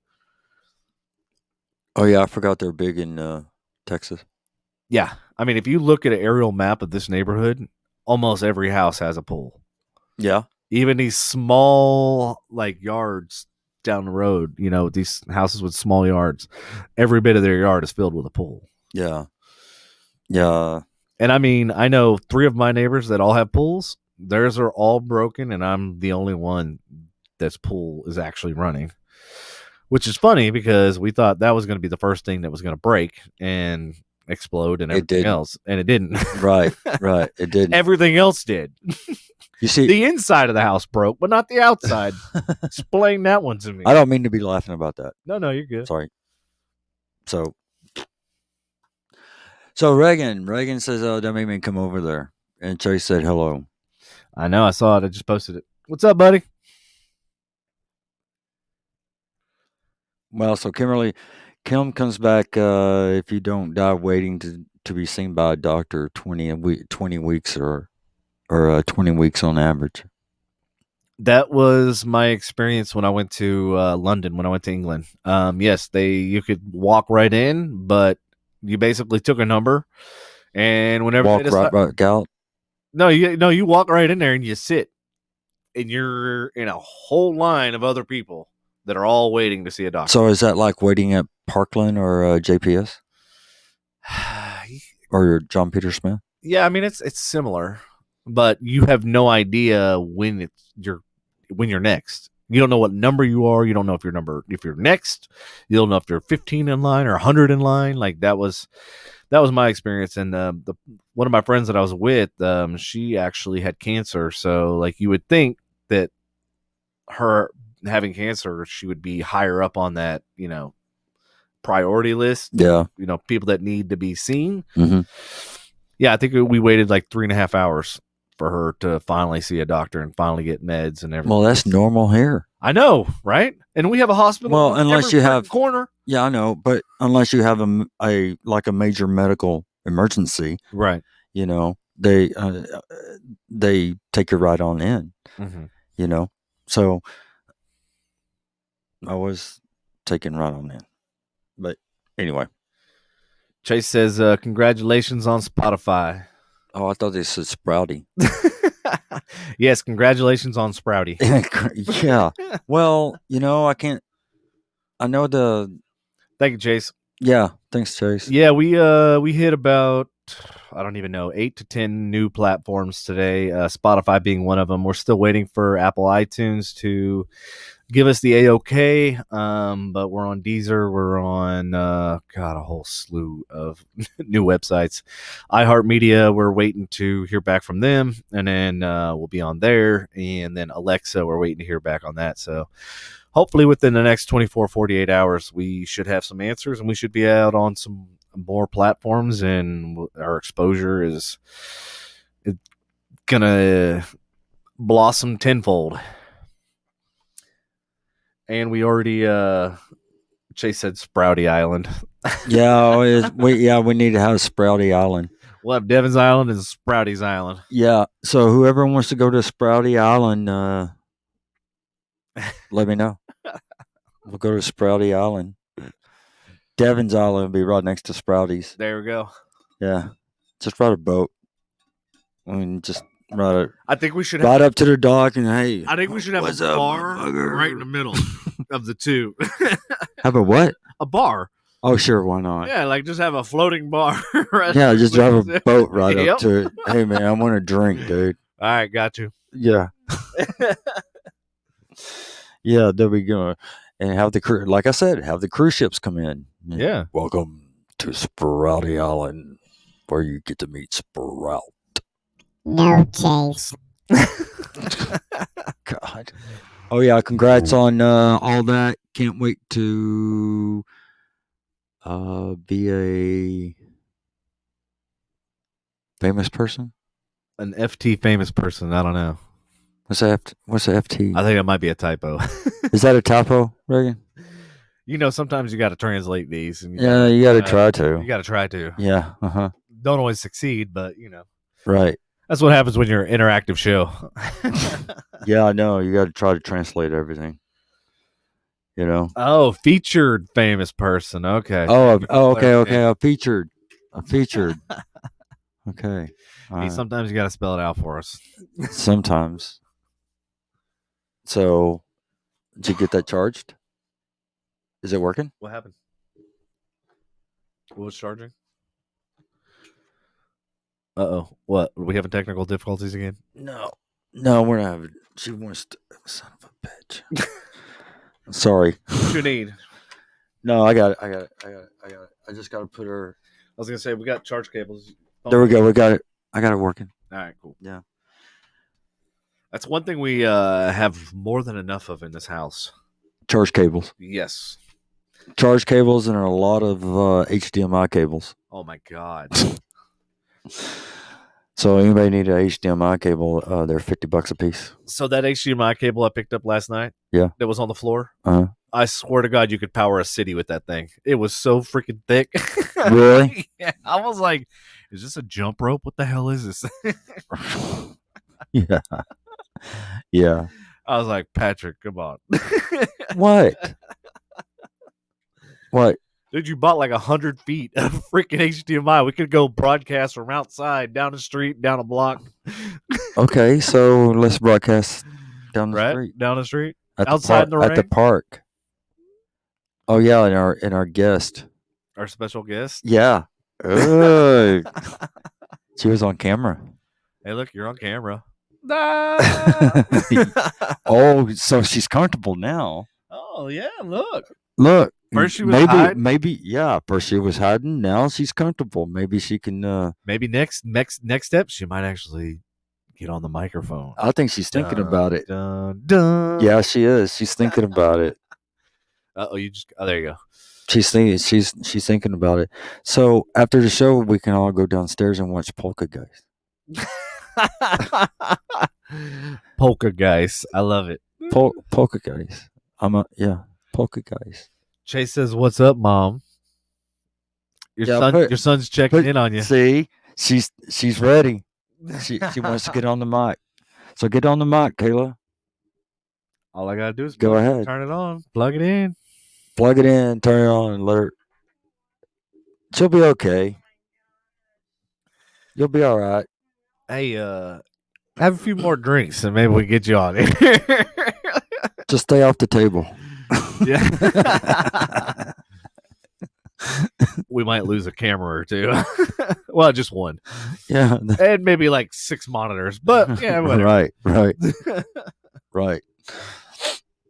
Oh yeah, I forgot they're big in Texas. Yeah. I mean, if you look at an aerial map of this neighborhood, almost every house has a pool. Yeah. Even these small yards down the road, these houses with small yards, every bit of their yard is filled with a pool. Yeah. Yeah. And I mean, I know 3 of my neighbors that all have pools. Theirs are all broken, and I'm the only one that's pool is actually running. Which is funny because we thought that was going to be the first thing that was going to break and explode and everything else. And it didn't. Right. It didn't. Everything else did. You see, the inside of the house broke, but not the outside. Explain that one to me. I don't mean to be laughing about that. No, you're good. Sorry. So Reagan says, "Oh, that made me come over there." And Chase said, "Hello." I know. I saw it. I just posted it. What's up, buddy? Well, so Kim comes back. If you don't die waiting to be seen by a doctor, 20 weeks or 20 weeks on average. That was my experience when I went to London, when I went to England. Yes, you could walk right in, but you basically took a number, and whenever walk right out. No, you walk right in there and you sit, and you're in a whole line of other people that are all waiting to see a doctor. So is that like waiting at Parkland or JPS or John Peter Smith? Yeah, I mean it's similar, but you have no idea when you're next. You don't know what number you are. You don't know if you're next. You don't know if you're 15 in line or 100 in line. Like that was my experience. And one of my friends that I was with, she actually had cancer. So like you would think that her having cancer, she would be higher up on that, priority list. Yeah. People that need to be seen. Mm-hmm. Yeah, I think we waited like 3.5 hours for her to finally see a doctor and finally get meds and everything. Well, that's normal here. I know, right? And we have a hospital. Well, unless you have corner. Yeah, I know, but unless you have a major medical emergency, right? They take you right on in. Mm-hmm. So I was taken right on in. But anyway, Chase says, "Congratulations on Spotify." Oh, I thought they said Sprouty. Yes, congratulations on Sprouty. Yeah. Well, I can't. I know the. Thank you, Chase. Yeah, thanks, Chase. Yeah, we hit about, I don't even know, 8 to 10 new platforms today. Spotify being one of them. We're still waiting for Apple iTunes to give us the A-OK, but we're on Deezer. We're on a whole slew of new websites. iHeartMedia, we're waiting to hear back from them, and then we'll be on there. And then Alexa, we're waiting to hear back on that. So hopefully within the next 24, 48 hours, we should have some answers, and we should be out on some more platforms, and our exposure is going to blossom tenfold. And we already, Chase said Sprouty Island. We need to have Sprouty Island. We'll have Devin's Island and Sprouty's Island. Yeah, so whoever wants to go to Sprouty Island, let me know. We'll go to Sprouty Island. Devin's Island will be right next to Sprouty's. There we go. Yeah, just ride a boat. I mean, just Right, I think we should right up to the dock and hey. I think we should have What's a up, bar motherfucker? right in the middle of the two. Have a what? A bar. Oh, sure, why not? Yeah, like just have a floating bar. Right Yeah, just drive a boat right Yep. up to it. Hey, man, I want a drink, dude. All right, got you. Yeah. Yeah, there we go. And have the crew, like I said, have the cruise ships come in. Yeah. Welcome to Sprouty Island, where you get to meet Sprout. No, Chase. God. Oh yeah, congrats on all that. Can't wait to be a famous person. An FT famous person. I don't know. What's the FT? I think it might be a typo. Is that a typo, Reagan? You know, sometimes you got to translate these. And Yeah, you got to try to. You got to try to. Yeah. Don't always succeed, but you know. Right. That's what happens when you're an interactive show. Yeah, I know. You got to try to translate everything. You know. Oh, featured famous person. Okay. Okay. A featured. Okay. Hey, sometimes you got to spell it out for us. Sometimes. So, did you get that charged? Is it working? What happened? What was charging? Uh-oh. What? Are we having technical difficulties again? No, we're not having. She wants to. Son of a bitch. Sorry. What you need? No, I got it. I just got to put her. I was going to say, we got charge cables. There we go. We got it. I got it working. All right, cool. Yeah. That's one thing we have more than enough of in this house. Charge cables. Yes. Charge cables and a lot of HDMI cables. Oh, my God. So anybody need an HDMI cable, they're $50 a piece. So that HDMI cable I picked up last night, Yeah, that was on the floor, uh-huh. I swear to God, you could power a city with that thing. It was so freaking thick. Really? Yeah, I was like, is this a jump rope? What the hell is this? Yeah. Yeah. I was like, Patrick, come on. What? What? Dude, you bought like 100 feet of freaking HDMI. We could go broadcast from outside, down the street, down a block. Okay, so let's broadcast down the Right? street. Down the street? At Outside in the at the rain? park. Oh yeah, and our guest. Our special guest? Yeah. Ugh. She was on camera. Hey, look, you're on camera. Oh, so she's comfortable now. Oh, yeah, look. Look. First she was hiding. Maybe, yeah. First she was hiding. Now she's comfortable. Maybe she can. Maybe next step, she might actually get on the microphone. I think she's thinking about it. Dun, dun. Yeah, she is. She's thinking about it. Oh, there you go. She's thinking about it. So after the show, we can all go downstairs and watch Polka Guys. Polka Guys, I love it. Polka Guys. Polka Guys. Chase says, "What's up, Mom? Your son's checking in on you." See, she's ready. She wants to get on the mic. So get on the mic, Kayla. All I gotta do is go ahead. Turn it on. Plug it in. Plug it in. Turn it on. And let her. She'll be okay. You'll be all right. Hey, have a few more drinks and maybe we get you on it. Just stay off the table. Yeah. We might lose a camera or two. Well, just one. Yeah. And maybe like 6 monitors. But yeah, whatever. Right.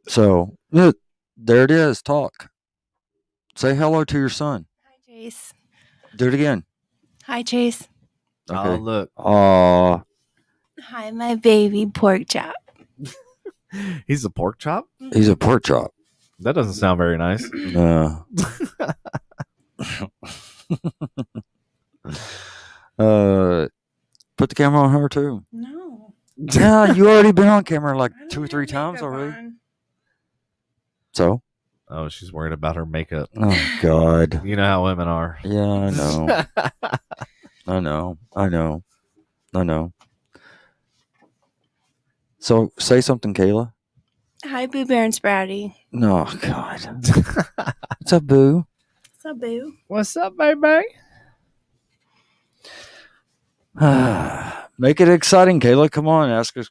So, look, there it is. Talk. Say hello to your son. Hi, Chase. Do it again. Hi, Chase. Okay. Oh, look. Aw. Hi, my baby pork chop. He's a pork chop? He's a pork chop. That doesn't sound very nice. No. Put the camera on her too. No. Yeah, you already been on camera like I don't 2 or have 3 times makeup already. on. So? Oh, she's worried about her makeup. Oh God. You know how women are. Yeah, I know. I know. So say something, Kayla. Hi, Boo Bear and Sprouty. No, God. What's up, Boo? What's up, Boo? What's up, baby? Make it exciting, Kayla. Come on, ask us.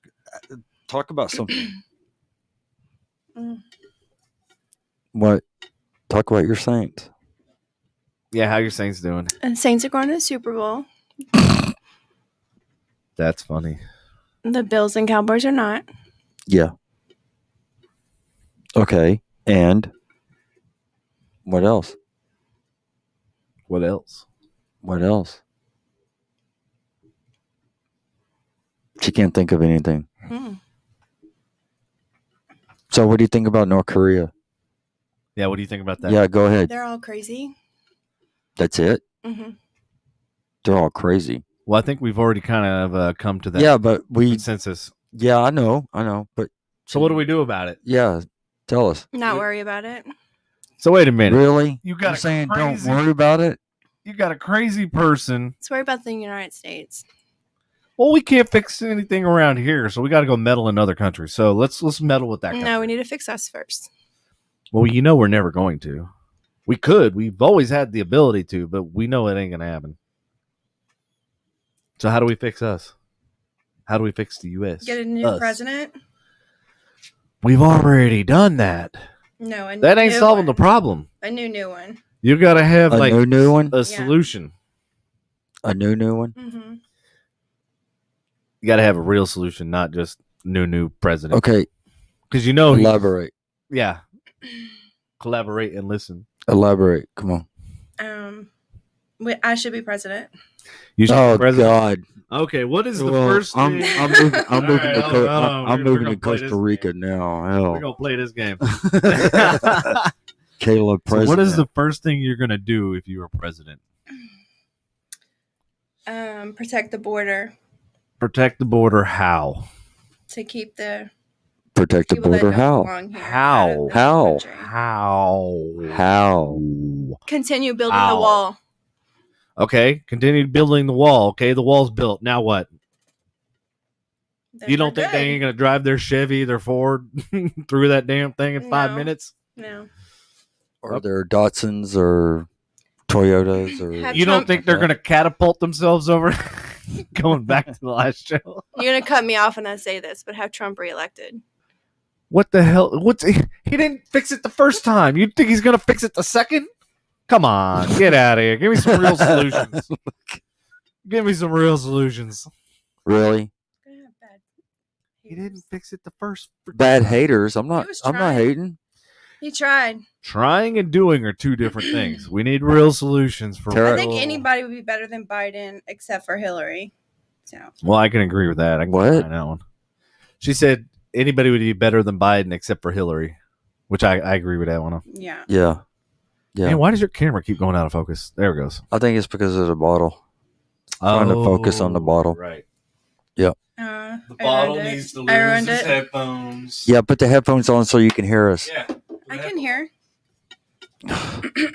Talk about something. What? Talk about your Saints. Yeah, how your Saints doing? And Saints are going to the Super Bowl. That's funny. The Bills and Cowboys are not. Yeah. Okay. And what else? What else? What else? She can't think of anything. So what do you think about North Korea? Yeah, what do you think about that? Yeah, go ahead. They're all crazy. That's it? Mm-hmm. They're all crazy. Well, I think we've already kind of come to that Yeah, but consensus. Yeah, I know. But So what do we do about it? Yeah, tell us. Not worry about it. So wait a minute. Really? You got You're saying crazy, don't worry about it? You got a crazy person. Let's worry about the United States. Well, we can't fix anything around here, so we got to go meddle in other countries. So let's meddle with that country. No, we need to fix us first. Well, you know we're never going to. We could. We've always had the ability to, but we know it ain't going to happen. So how do we fix us? How do we fix the U.S.? Get a new president? We've already done that. No, that ain't solving the problem. A new one. You got to have a new one? A solution. A new one? Mm-hmm. You got to have a real solution, not just new president. Okay. Because you know elaborate. Yeah. Collaborate and listen. Elaborate. Come on. I should be president. You should be president. God. Okay, what is the first thing? I'm moving to Costa Rica now. Hell. We're going to play this game. Kayla, president. So what is the first thing you're going to do if you were president? Protect the border. Protect the border how? To keep the protect the border how? How? Continue building the wall. Okay, continue building the wall. Okay, the wall's built. Now what? You don't think they ain't gonna drive their Chevy, their Ford through that damn thing in 5 minutes? No. Or their Datsuns or Toyotas or you don't think they're gonna catapult themselves over? Going back to the last show. You're gonna cut me off when I say this, but have Trump reelected. What the hell? He didn't fix it the first time. You think he's gonna fix it the second? Come on, get out of here. Give me some real solutions. Give me some real solutions. Really? He didn't fix it the first. Bad haters. I'm not hating. He tried. Trying and doing are two different things. We need real solutions for. I think anybody would be better than Biden except for Hillary. So. Well, I can agree with that. I can find that one. She said anybody would be better than Biden except for Hillary, which I agree with that one. Yeah. Yeah. Yeah. Man, why does your camera keep going out of focus? There it goes. I think it's because of the bottle. Trying to focus on the bottle. Right. Yep. The bottle needs to lose its headphones. Yeah, put the headphones on so you can hear us. Yeah. I can hear.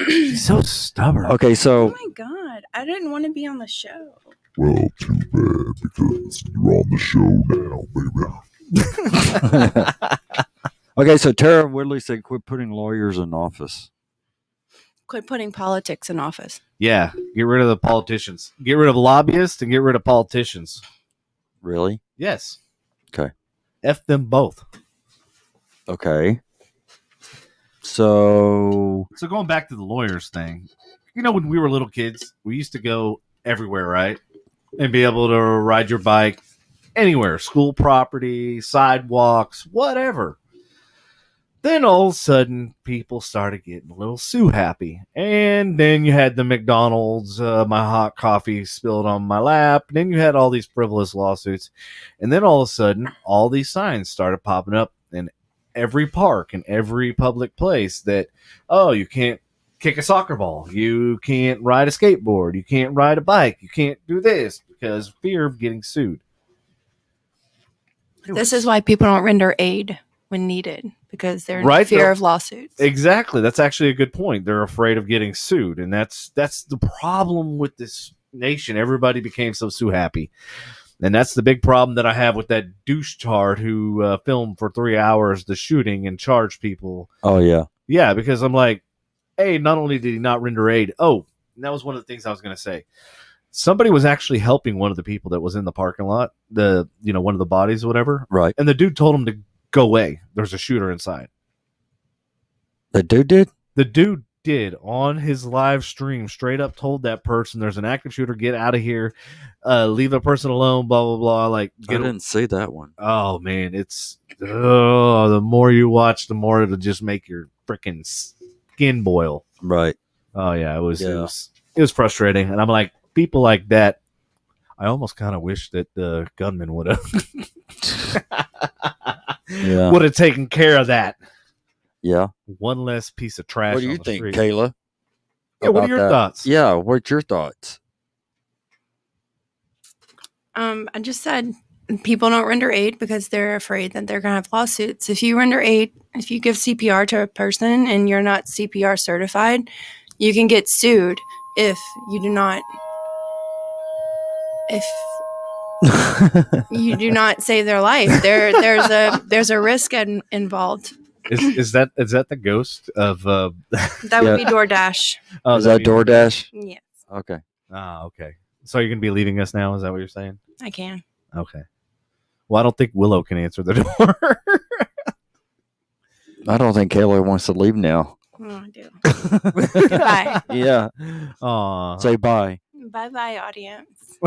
She's so stubborn. Okay, so. Oh my God. I didn't want to be on the show. Well, too bad because you're on the show now, baby. Okay, so Tara Woodley said quit putting lawyers in office. Quit putting politics in office. Yeah, get rid of the politicians. Get rid of lobbyists and get rid of politicians. Really? Yes. Okay. F them both. Okay. So going back to the lawyers thing, you know, when we were little kids, we used to go everywhere, right? And be able to ride your bike anywhere, school property, sidewalks, whatever. Then all of a sudden, people started getting a little Sue happy. And then you had the McDonald's, my hot coffee spilled on my lap. And then you had all these frivolous lawsuits. And then all of a sudden, all these signs started popping up in every park and every public place that, oh, you can't kick a soccer ball. You can't ride a skateboard. You can't ride a bike. You can't do this because fear of getting sued. This is why people don't render aid when needed, because they're in fear of lawsuits. Exactly. That's actually a good point. They're afraid of getting sued. And that's the problem with this nation. Everybody became so Sue happy. And that's the big problem that I have with that douche tard who filmed for 3 hours the shooting and charged people. Oh, yeah. Yeah, because I'm like, hey, not only did he not render aid, and that was one of the things I was going to say. somebody was actually helping one of the people that was in the parking lot, one of the bodies or whatever. Right. And the dude told him to go away. There's a shooter inside. The dude did? The dude did on his live stream, straight up told that person there's an active shooter, get out of here, leave a person alone, blah, blah, blah. Like, I didn't see that one. Oh, man, the more you watch, the more it'll just make your freaking skin boil. Right. Oh, yeah, it was frustrating. And I'm like, people like that, I almost kind of wish that the gunman would have would have taken care of that. Yeah. One less piece of trash. What do you on the think, street. Kayla? Yeah, what are your thoughts? Yeah, what's your thoughts? I just said people don't render aid because they're afraid that they're going to have lawsuits. If you render aid, if you give CPR to a person and you're not CPR certified, you can get sued if you do not save their life. There's a risk involved. Is that the ghost of that would be DoorDash? Oh, is that DoorDash? Yes. Okay. Ah, okay. So you're gonna be leaving us now? Is that what you're saying? I can. Okay. Well, I don't think Willow can answer the door. I don't think Kayla wants to leave now. Oh, I do. Goodbye. Yeah. Aw. Say bye. Bye, audience.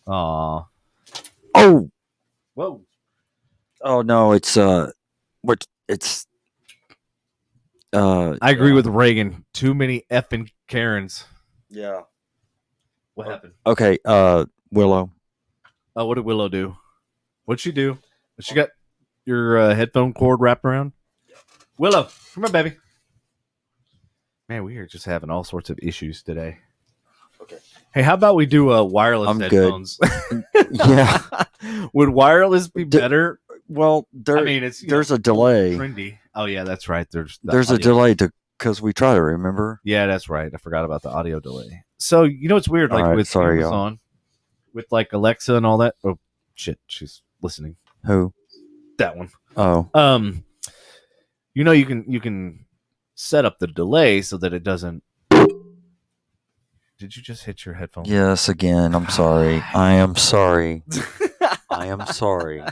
Aw. Oh. Whoa. Oh no, it's I agree with Reagan. Too many effing Karens. Yeah. What happened? Okay, Willow. Oh, what did Willow do? What'd she do? She got your headphone cord wrapped around? Willow, come on, baby. Man, we are just having all sorts of issues today. Okay. Hey, how about we do wireless headphones? Yeah. Would wireless be better? Well, there's a delay. Trendy. Oh yeah, that's right. There's a delay because we try to remember. Yeah, that's right. I forgot about the audio delay. So it's weird, like with Amazon, with like Alexa and all that. Oh shit, she's listening. Who? That one. Oh. You can set up the delay so that it doesn't. Did you just hit your headphones? Yes, again. I'm sorry. I am sorry. I am sorry.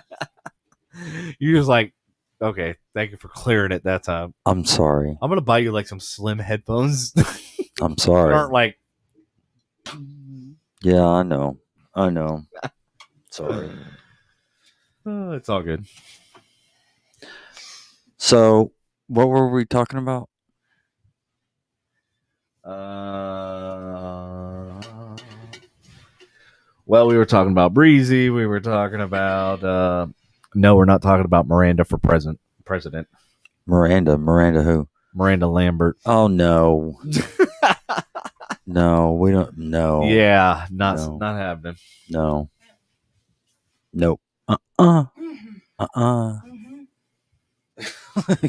You're just like, okay, thank you for clearing it that time. I'm sorry. I'm gonna buy you like some slim headphones. I'm sorry. Aren't like. Yeah, I know. Sorry. Oh, it's all good. So, what were we talking about? Well, we were talking about Breezy. We were talking about. No, we're not talking about Miranda for president. Miranda who? Miranda Lambert. Oh no. No, we don't. No. Yeah, not happening. No. Nope.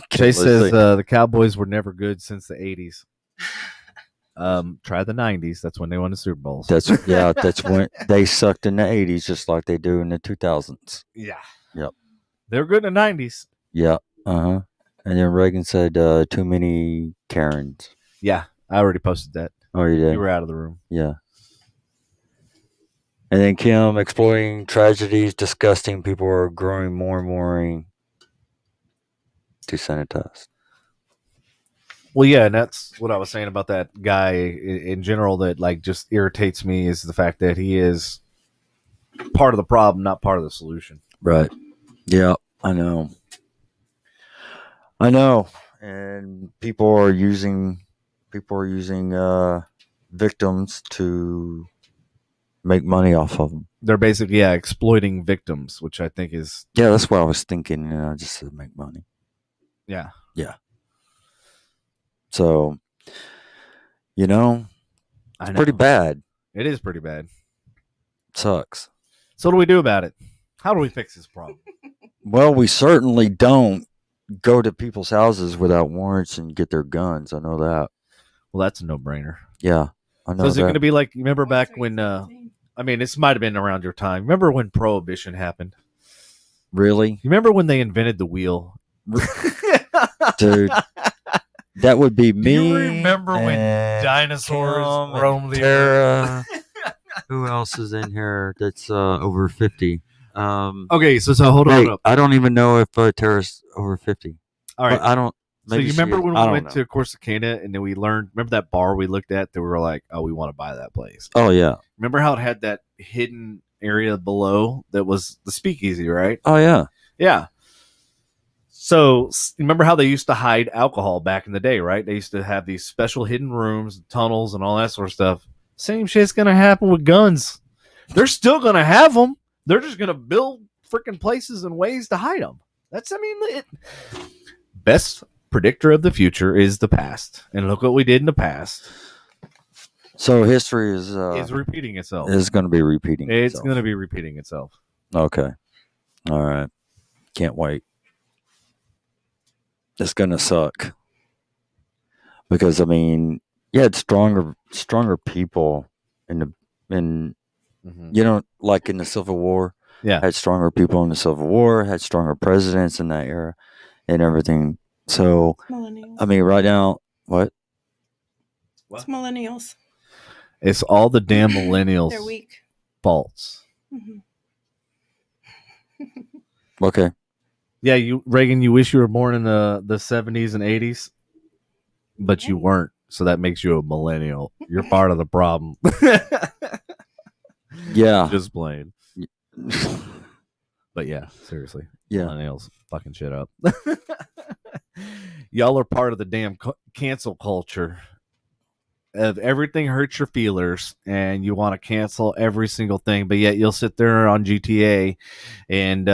Jay says the Cowboys were never good since the 80s. Try the 90s. That's when they won the Super Bowls. That's when they sucked in the 80s just like they do in the 2000s. Yeah. Yep. They were good in the 90s. Yeah. And then Reagan said too many Karens. Yeah, I already posted that. Oh, you did? You were out of the room. Yeah. And then Kim, exploiting tragedies, disgusting. People are growing more and more desensitized. Well, yeah, and that's what I was saying about that guy in general that like just irritates me is the fact that he is part of the problem, not part of the solution. Right. Yeah, I know. And people are using victims to make money off of them. They're basically exploiting victims, which I think is that's what I was thinking. I just said make money. Yeah. So, it's pretty bad. It is pretty bad. Sucks. So what do we do about it? How do we fix this problem? Well, we certainly don't go to people's houses without warrants and get their guns. I know that. Well, that's a no-brainer. Yeah, I know. So is it going to be like, remember back when, this might have been around your time. Remember when Prohibition happened? Really? You remember when they invented the wheel? Dude, That would be me. You remember when and dinosaurs Kim and roamed the Tara. Who else is in here that's over 50? Okay, so hold Wait, up. I don't even know if Tara's over 50. All right. But I don't. So Maybe you she remember is. when I we don't went know. to Corsicana and then we learned? Remember that bar we looked at that we were like, oh, we want to buy that place. Oh yeah. Remember how it had that hidden area below that was the speakeasy, right? Oh yeah. Yeah. So remember how they used to hide alcohol back in the day, right? They used to have these special hidden rooms, tunnels, and all that sort of stuff. Same shit's gonna happen with guns. They're still gonna have them. They're just gonna build freaking places and ways to hide them. Best predictor of the future is the past, and look what we did in the past. So history is Repeating itself. is going to be repeating. It's itself. going to be repeating itself. Okay. All right. Can't wait. It's going to suck. Because I mean, you had stronger people in like in the Civil War. Yeah. Had stronger people in the Civil War, had stronger presidents in that era and everything. So Millennials. I mean right now what? It's millennials. It's all the damn millennials' They're weak. faults. Mm-hmm. Okay. Yeah, Reagan, you wish you were born in the 70s and 80s, but you weren't. So that makes you a millennial. You're part of the problem. Yeah. Just playing. But yeah, seriously. Yeah. Millennials fucking shit up. Y'all are part of the damn cancel culture. Of everything hurts your feelers and you want to cancel every single thing, but yet you'll sit there on GTA and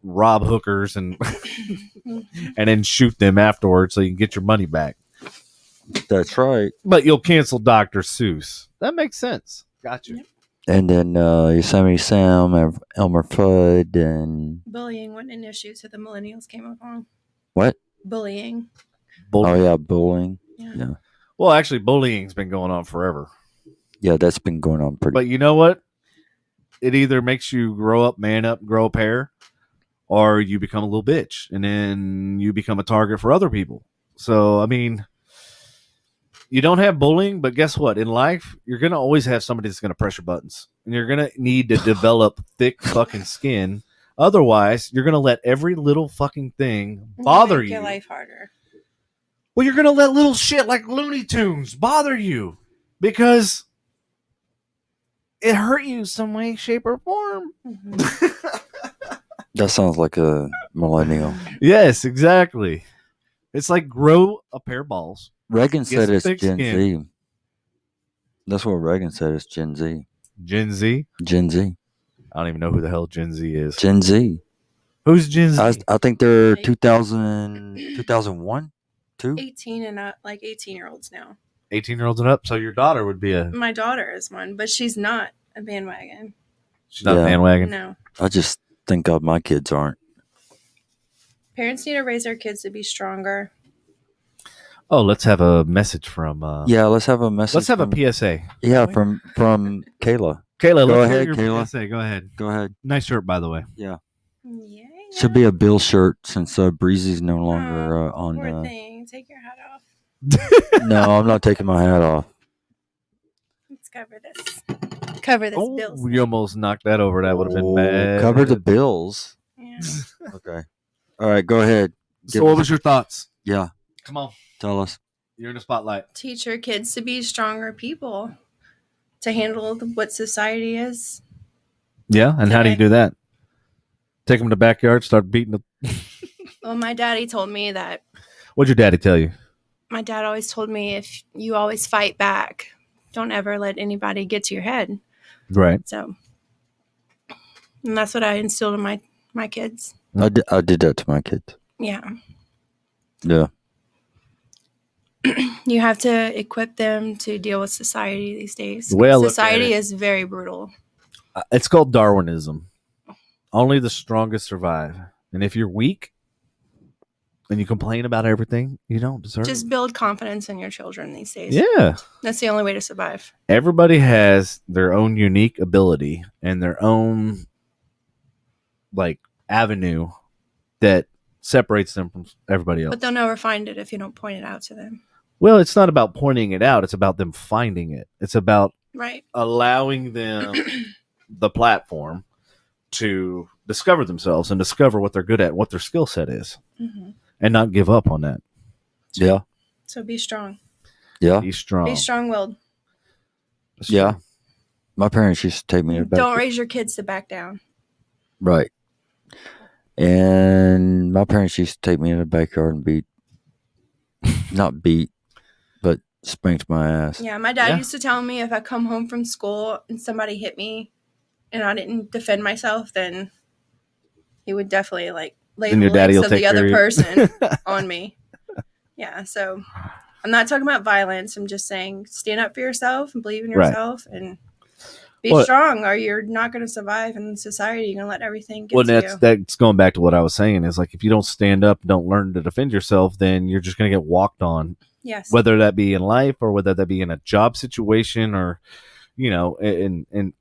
rob hookers and and then shoot them afterwards so you can get your money back. That's right. But you'll cancel Dr. Seuss. That makes sense. Gotcha. Yep. And then Yosemite Sam, Elmer Fudd, and Bullying wasn't an issue, so the millennials came along. what? Bullying. Oh yeah, bullying. Yeah. Yeah. Well, actually, bullying's been going on forever. Yeah, that's been going on pretty. But you know what? It either makes you grow up, man up, grow a pair, or you become a little bitch, and then you become a target for other people. So, I mean, you don't have bullying, but guess what? In life, you're going to always have somebody that's going to press your buttons, and you're going to need to develop thick fucking skin. Otherwise, you're going to let every little fucking thing bother Make you. your life harder. Well, you're going to let little shit like Looney Tunes bother you because it hurt you some way, shape, or form. Mm-hmm. That sounds like a millennial. Yes, exactly. It's like grow a pair of balls. Reagan said some it's thick Gen skin. Z. That's what Reagan said. It's Gen Z. Gen Z? Gen Z. I don't even know who the hell Gen Z is. Gen Z. Who's Gen Z? I think they're Like- 2001, 2. 18 and up, like 18-year-olds now. 18-year-olds and up. So your daughter would be My daughter is one, but she's not a bandwagon. she's not a Yeah. bandwagon. No. I just think my kids aren't. Parents need to raise their kids to be stronger. Oh, let's have a message from. Yeah, let's have a message. Let's have from, a PSA. Yeah, from Kayla. Kayla, Go let's ahead, hear your Kayla. PSA. Go ahead. Go ahead. Nice shirt, by the way. Yeah. Should be a Bill shirt since Breezy's no longer on. Poor thing. Take your hat off. No, I'm not taking my hat off. Let's cover this. Cover this Oh, Bill's you almost knocked that over. That would have been Oh, bad. Cover the bills. Yeah. Okay. All right, go ahead. So, what was your thoughts? Yeah, Come on, tell us. you're in the spotlight. Teach your kids to be stronger people, to handle what society is. Yeah, and how do you do that? Take them to the backyard, start beating the. Well, my daddy told me that. What'd your daddy tell you? My dad always told me if you always fight back, don't ever let anybody get to your head. Right. So, and that's what I instilled in my kids. I did that to my kids. Yeah. Yeah. You have to equip them to deal with society these days. The way I look at Society it- is very brutal. It's called Darwinism. Only the strongest survive. And if you're weak and you complain about everything, you don't deserve Just it. build confidence in your children these days. Yeah. That's the only way to survive. Everybody has their own unique ability and their own avenue that separates them from everybody else. But they'll never find it if you don't point it out to them. Well, it's not about pointing it out. It's about them finding it. It's about Right. allowing them the platform to discover themselves and discover what they're good at, what their skill set is, and not give up on that. Yeah. So be strong. Yeah. Be strong. Be strong-willed. That's Yeah. true. My parents used to take me to bed. Don't raise your kids to back down. Right. And my parents used to take me in the backyard and not beat, but spanked my ass. Yeah, my dad Yeah. used to tell me if I come home from school and somebody hit me and I didn't defend myself, then he would definitely like lay Then the your daddy legs will of the take other care of you. person on me. Yeah, so I'm not talking about violence. I'm just saying stand up for yourself and believe in Right. yourself and be Well, strong, or you're not going to survive in society. You're going to let everything get Well, to you. that's going back to what I was saying. Is like if you don't stand up, don't learn to defend yourself, then you're just going to get walked on. Yes. Whether that be in life or whether that be in a job situation or, and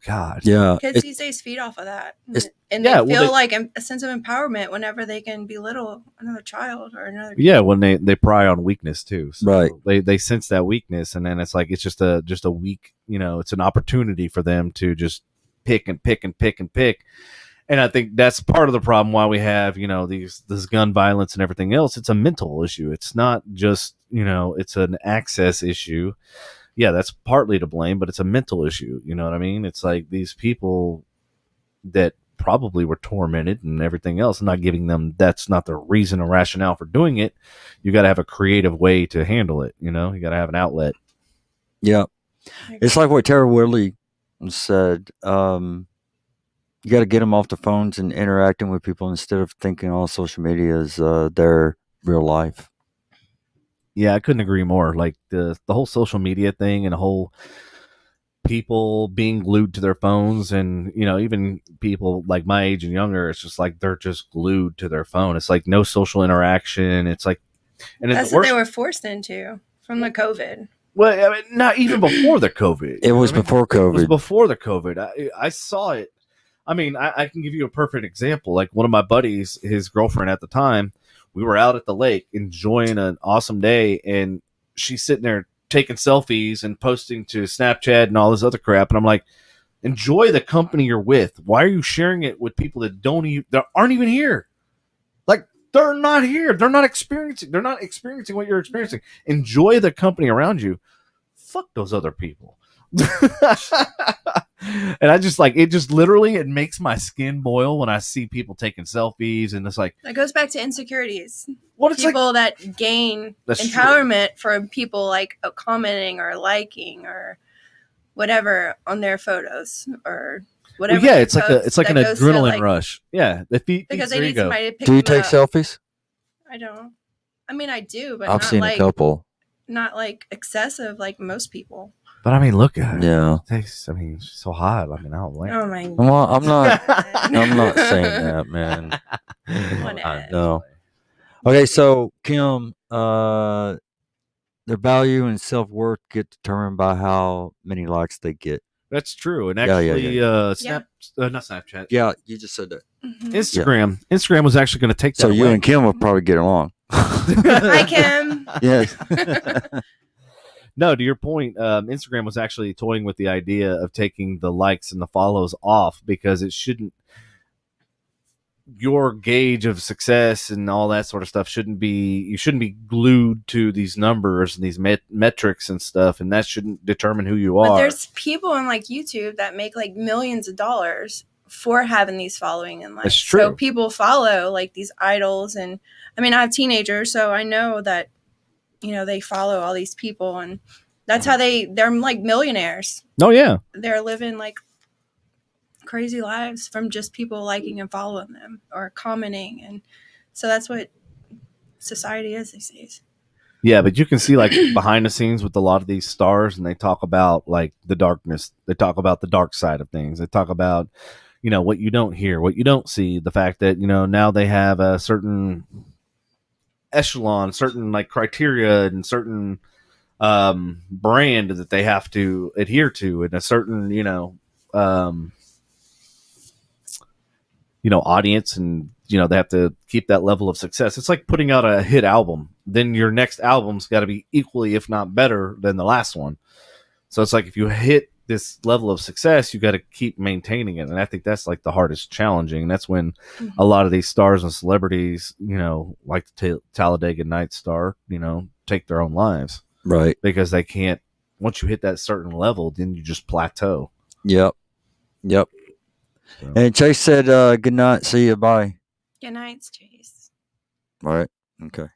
God, Yeah. Kids these days feed off of that. it's- And Yeah, they well, feel they- like a sense of empowerment whenever they can belittle another child or another. yeah, when they pry on weakness too, so Right. They sense that weakness, and then it's like it's just a weak, it's an opportunity for them to just pick and pick and pick and pick, and I think that's part of the problem why we have this gun violence and everything else. It's a mental issue. It's not just it's an access issue. Yeah, that's partly to blame, but it's a mental issue. You know what I mean? It's like these people that probably were tormented and everything else, not giving them, that's not the reason or rationale for doing it. You got to have a creative way to handle it. You got to have an outlet. Yeah. It's like what Tara Whitley said. You got to get them off the phones and interacting with people instead of thinking all social media is their real life. Yeah, I couldn't agree more. Like the whole social media thing and the whole people being glued to their phones, and even people like my age and younger, it's just like they're just glued to their phone. It's like no social interaction. It's like, and That's the what worst, they were forced into from the COVID. well, I mean, not even before the COVID. It was I mean, before It was COVID. before the COVID. I saw it. I mean, I can give you a perfect example. Like one of my buddies, his girlfriend at the time, we were out at the lake enjoying an awesome day, and she's sitting there taking selfies and posting to Snapchat and all this other crap. And I'm like, enjoy the company you're with. Why are you sharing it with people that aren't even here? Like, they're not here. They're not experiencing what you're experiencing. Enjoy the company around you. Fuck those other people. And I just like it. Just literally, it makes my skin boil when I see people taking selfies, and it's like That goes back to insecurities. what it's like. People that gain That's empowerment from people like commenting or liking or whatever on their photos or Well, whatever. yeah, they it's like post an that goes to, adrenaline like, rush. Yeah, because they need somebody to pick Do you them take up. selfies? I don't. I mean, I do, but I've not seen like a couple. not like excessive like most people. But I mean, look at it. Yeah. It's so hot. I mean, I don't like. Oh my god. Well, I'm not saying that, man. Whatever. No. Okay, so Kim, their value and self-worth get determined by how many likes they get. That's true. And Yeah, actually, yeah, not Snapchat. Yeah, you just said that. Mhm. Instagram. Instagram was actually going to take that So you away. and Kim will probably get along. Hi, Kim. Yes. No, to your point, Instagram was actually toying with the idea of taking the likes and the follows off because it shouldn't. Your gauge of success and all that sort of stuff shouldn't be glued to these numbers and these metrics and stuff, and that shouldn't determine who you But are. there's people on like YouTube that make like millions of dollars for having these following and like. That's true. So people follow like these idols, and I mean I have teenagers, so I know that they follow all these people, and that's how they're like millionaires. Oh yeah, They're living like crazy lives from just people liking and following them or commenting, and so that's what society is these days. yeah, but you can see like behind the scenes with a lot of these stars, and they talk about like the darkness. They talk about the dark side of things. They talk about what you don't hear, what you don't see. The fact that now they have a certain echelon, certain like criteria, and certain brand that they have to adhere to, and a certain audience and they have to keep that level of success. It's like putting out a hit album. Then your next album's got to be equally, if not better, than the last one. So it's like if you hit this level of success, you got to keep maintaining it. And I think that's like the hardest challenging. And that's when a lot of these stars and celebrities, like the Talladega Nights star, take their own lives. Right. Because they can't, once you hit that certain level, then you just plateau. Yep. So. And Chase said, good night. See you. Bye. Good night, Chase. All right. Okay.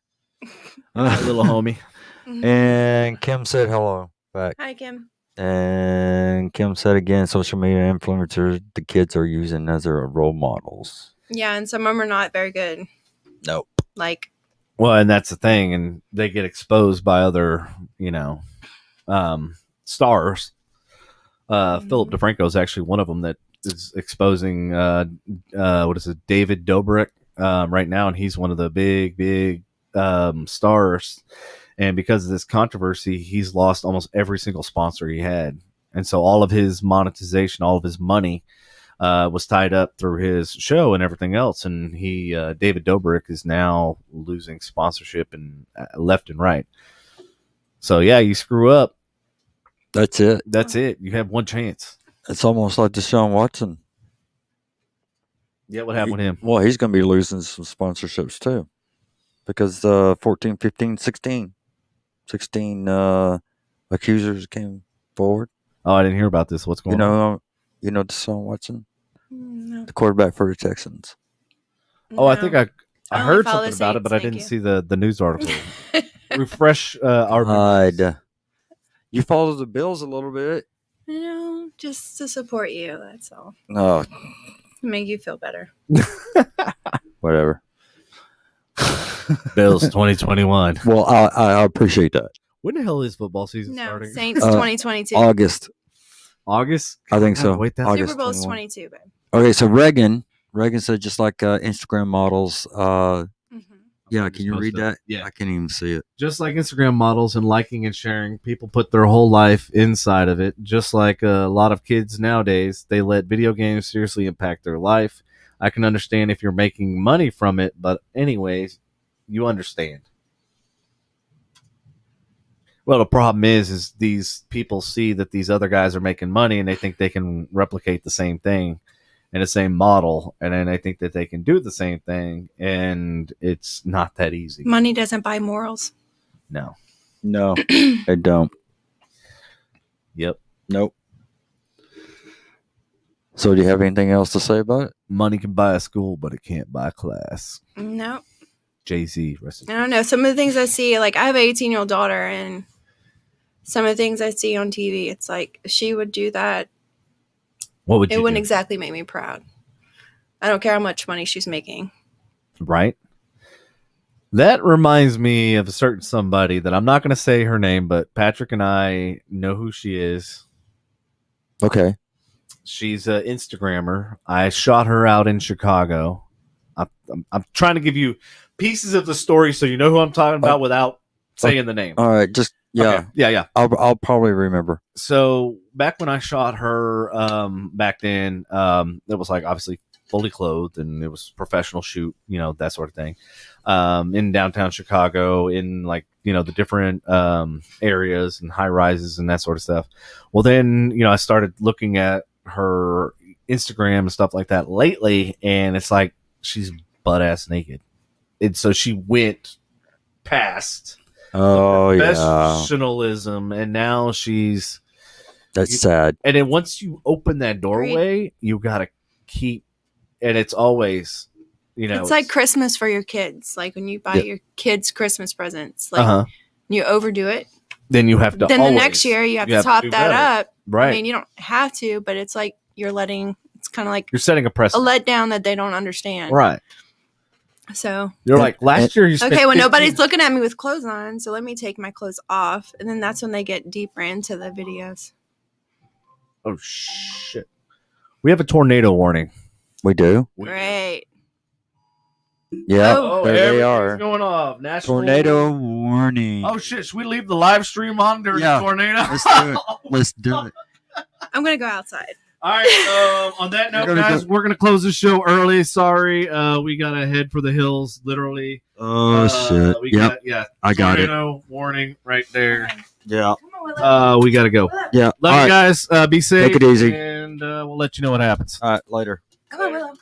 Little homie. And Kim said hello back. Hi, Kim. And Kim said again, social media influencers, the kids are using as their role models. Yeah, and some of them are not very good. Nope. Well, and that's the thing, and they get exposed by other, stars. Philip DeFranco is actually one of them that is exposing, David Dobrik right now, and he's one of the big stars. And because of this controversy, he's lost almost every single sponsor he had. And so all of his monetization, all of his money was tied up through his show and everything else. And David Dobrik is now losing sponsorship and left and right. So, yeah, you screw up. That's it. That's it. You have one chance. It's almost like Deshaun Watson. Yeah, what happened with him? Well, he's going to be losing some sponsorships too. Because 14, 15, 16 accusers came forward. Oh, I didn't hear about this. What's going on? You know Deshaun Watson? No. The quarterback for the Texans. Oh, I think I heard follow something about it, but I didn't you. see the news article. Refresh our memories. You follow the Bills a little bit. Just to support you. That's all. No. Make you feel better. Whatever. Bills 2021. Well, I appreciate that. When the hell is football season No, starting? Saints 2022. August. I think so. Wait, that's August Super Bowl's 21. 22, babe. Okay, so Reagan said just like Instagram models. Yeah, can you read that? Yeah. I can't even see it. Just like Instagram models and liking and sharing, people put their whole life inside of it. Just like a lot of kids nowadays, they let video games seriously impact their life. I can understand if you're making money from it, but anyways, you understand. Well, the problem is these people see that these other guys are making money and they think they can replicate the same thing and the same model, and then they think that they can do the same thing, and it's not that easy. Money doesn't buy morals. No, I don't. Yep. Nope. So do you have anything else to say about it? Money can buy a school, but it can't buy a class. No. Jay-Z. I don't know. Some of the things I see, like I have an 18-year-old daughter, and some of the things I see on TV, it's like if she would do that, what would you it wouldn't do? exactly make me proud. I don't care how much money she's making. Right? That reminds me of a certain somebody that I'm not going to say her name, but Patrick and I know who she is. Okay. She's an Instagrammer. I shot her out in Chicago. I'm trying to give you pieces of the story so you know who I'm talking about without saying the name. All right. Just, yeah. Okay. Yeah. I'll probably remember. So back when I shot her, back then, it was like obviously fully clothed and it was professional shoot, that sort of thing. In downtown Chicago, in like, the different areas and high rises and that sort of stuff. Well, then, I started looking at her Instagram and stuff like that lately, and it's like she's butt ass naked. And so she went past professionalism, and now she's sad. And then once you open that doorway, you gotta keep, and it's always, it's like Christmas for your kids. Like when you buy your kids Christmas presents, like you overdo it. Then you have to. Then the next year you have to top that up. Right. I mean, you don't have to, but it's like you're letting. It's kind of like you're setting a precedent. A letdown that they don't understand. Right. So you're like last year. You spent okay when nobody's looking at me with clothes on, so let me take my clothes off, and then that's when they get deeper into the videos. Oh shit! We have a tornado warning. We do. Great. Yeah, there they are. Going off. National tornado warning. Oh shit! Should we leave the live stream on during the tornado? Let's do it. Let's do it. I'm gonna go outside. All right. On that note, guys, we're gonna close the show early. Sorry, we got to head for the hills, literally. Oh shit! I got it. Warning right there. Yeah. We got to go. Yeah. Love you guys. Be safe. Take it easy. And we'll let you know what happens. All right. Later. Come on, Willow.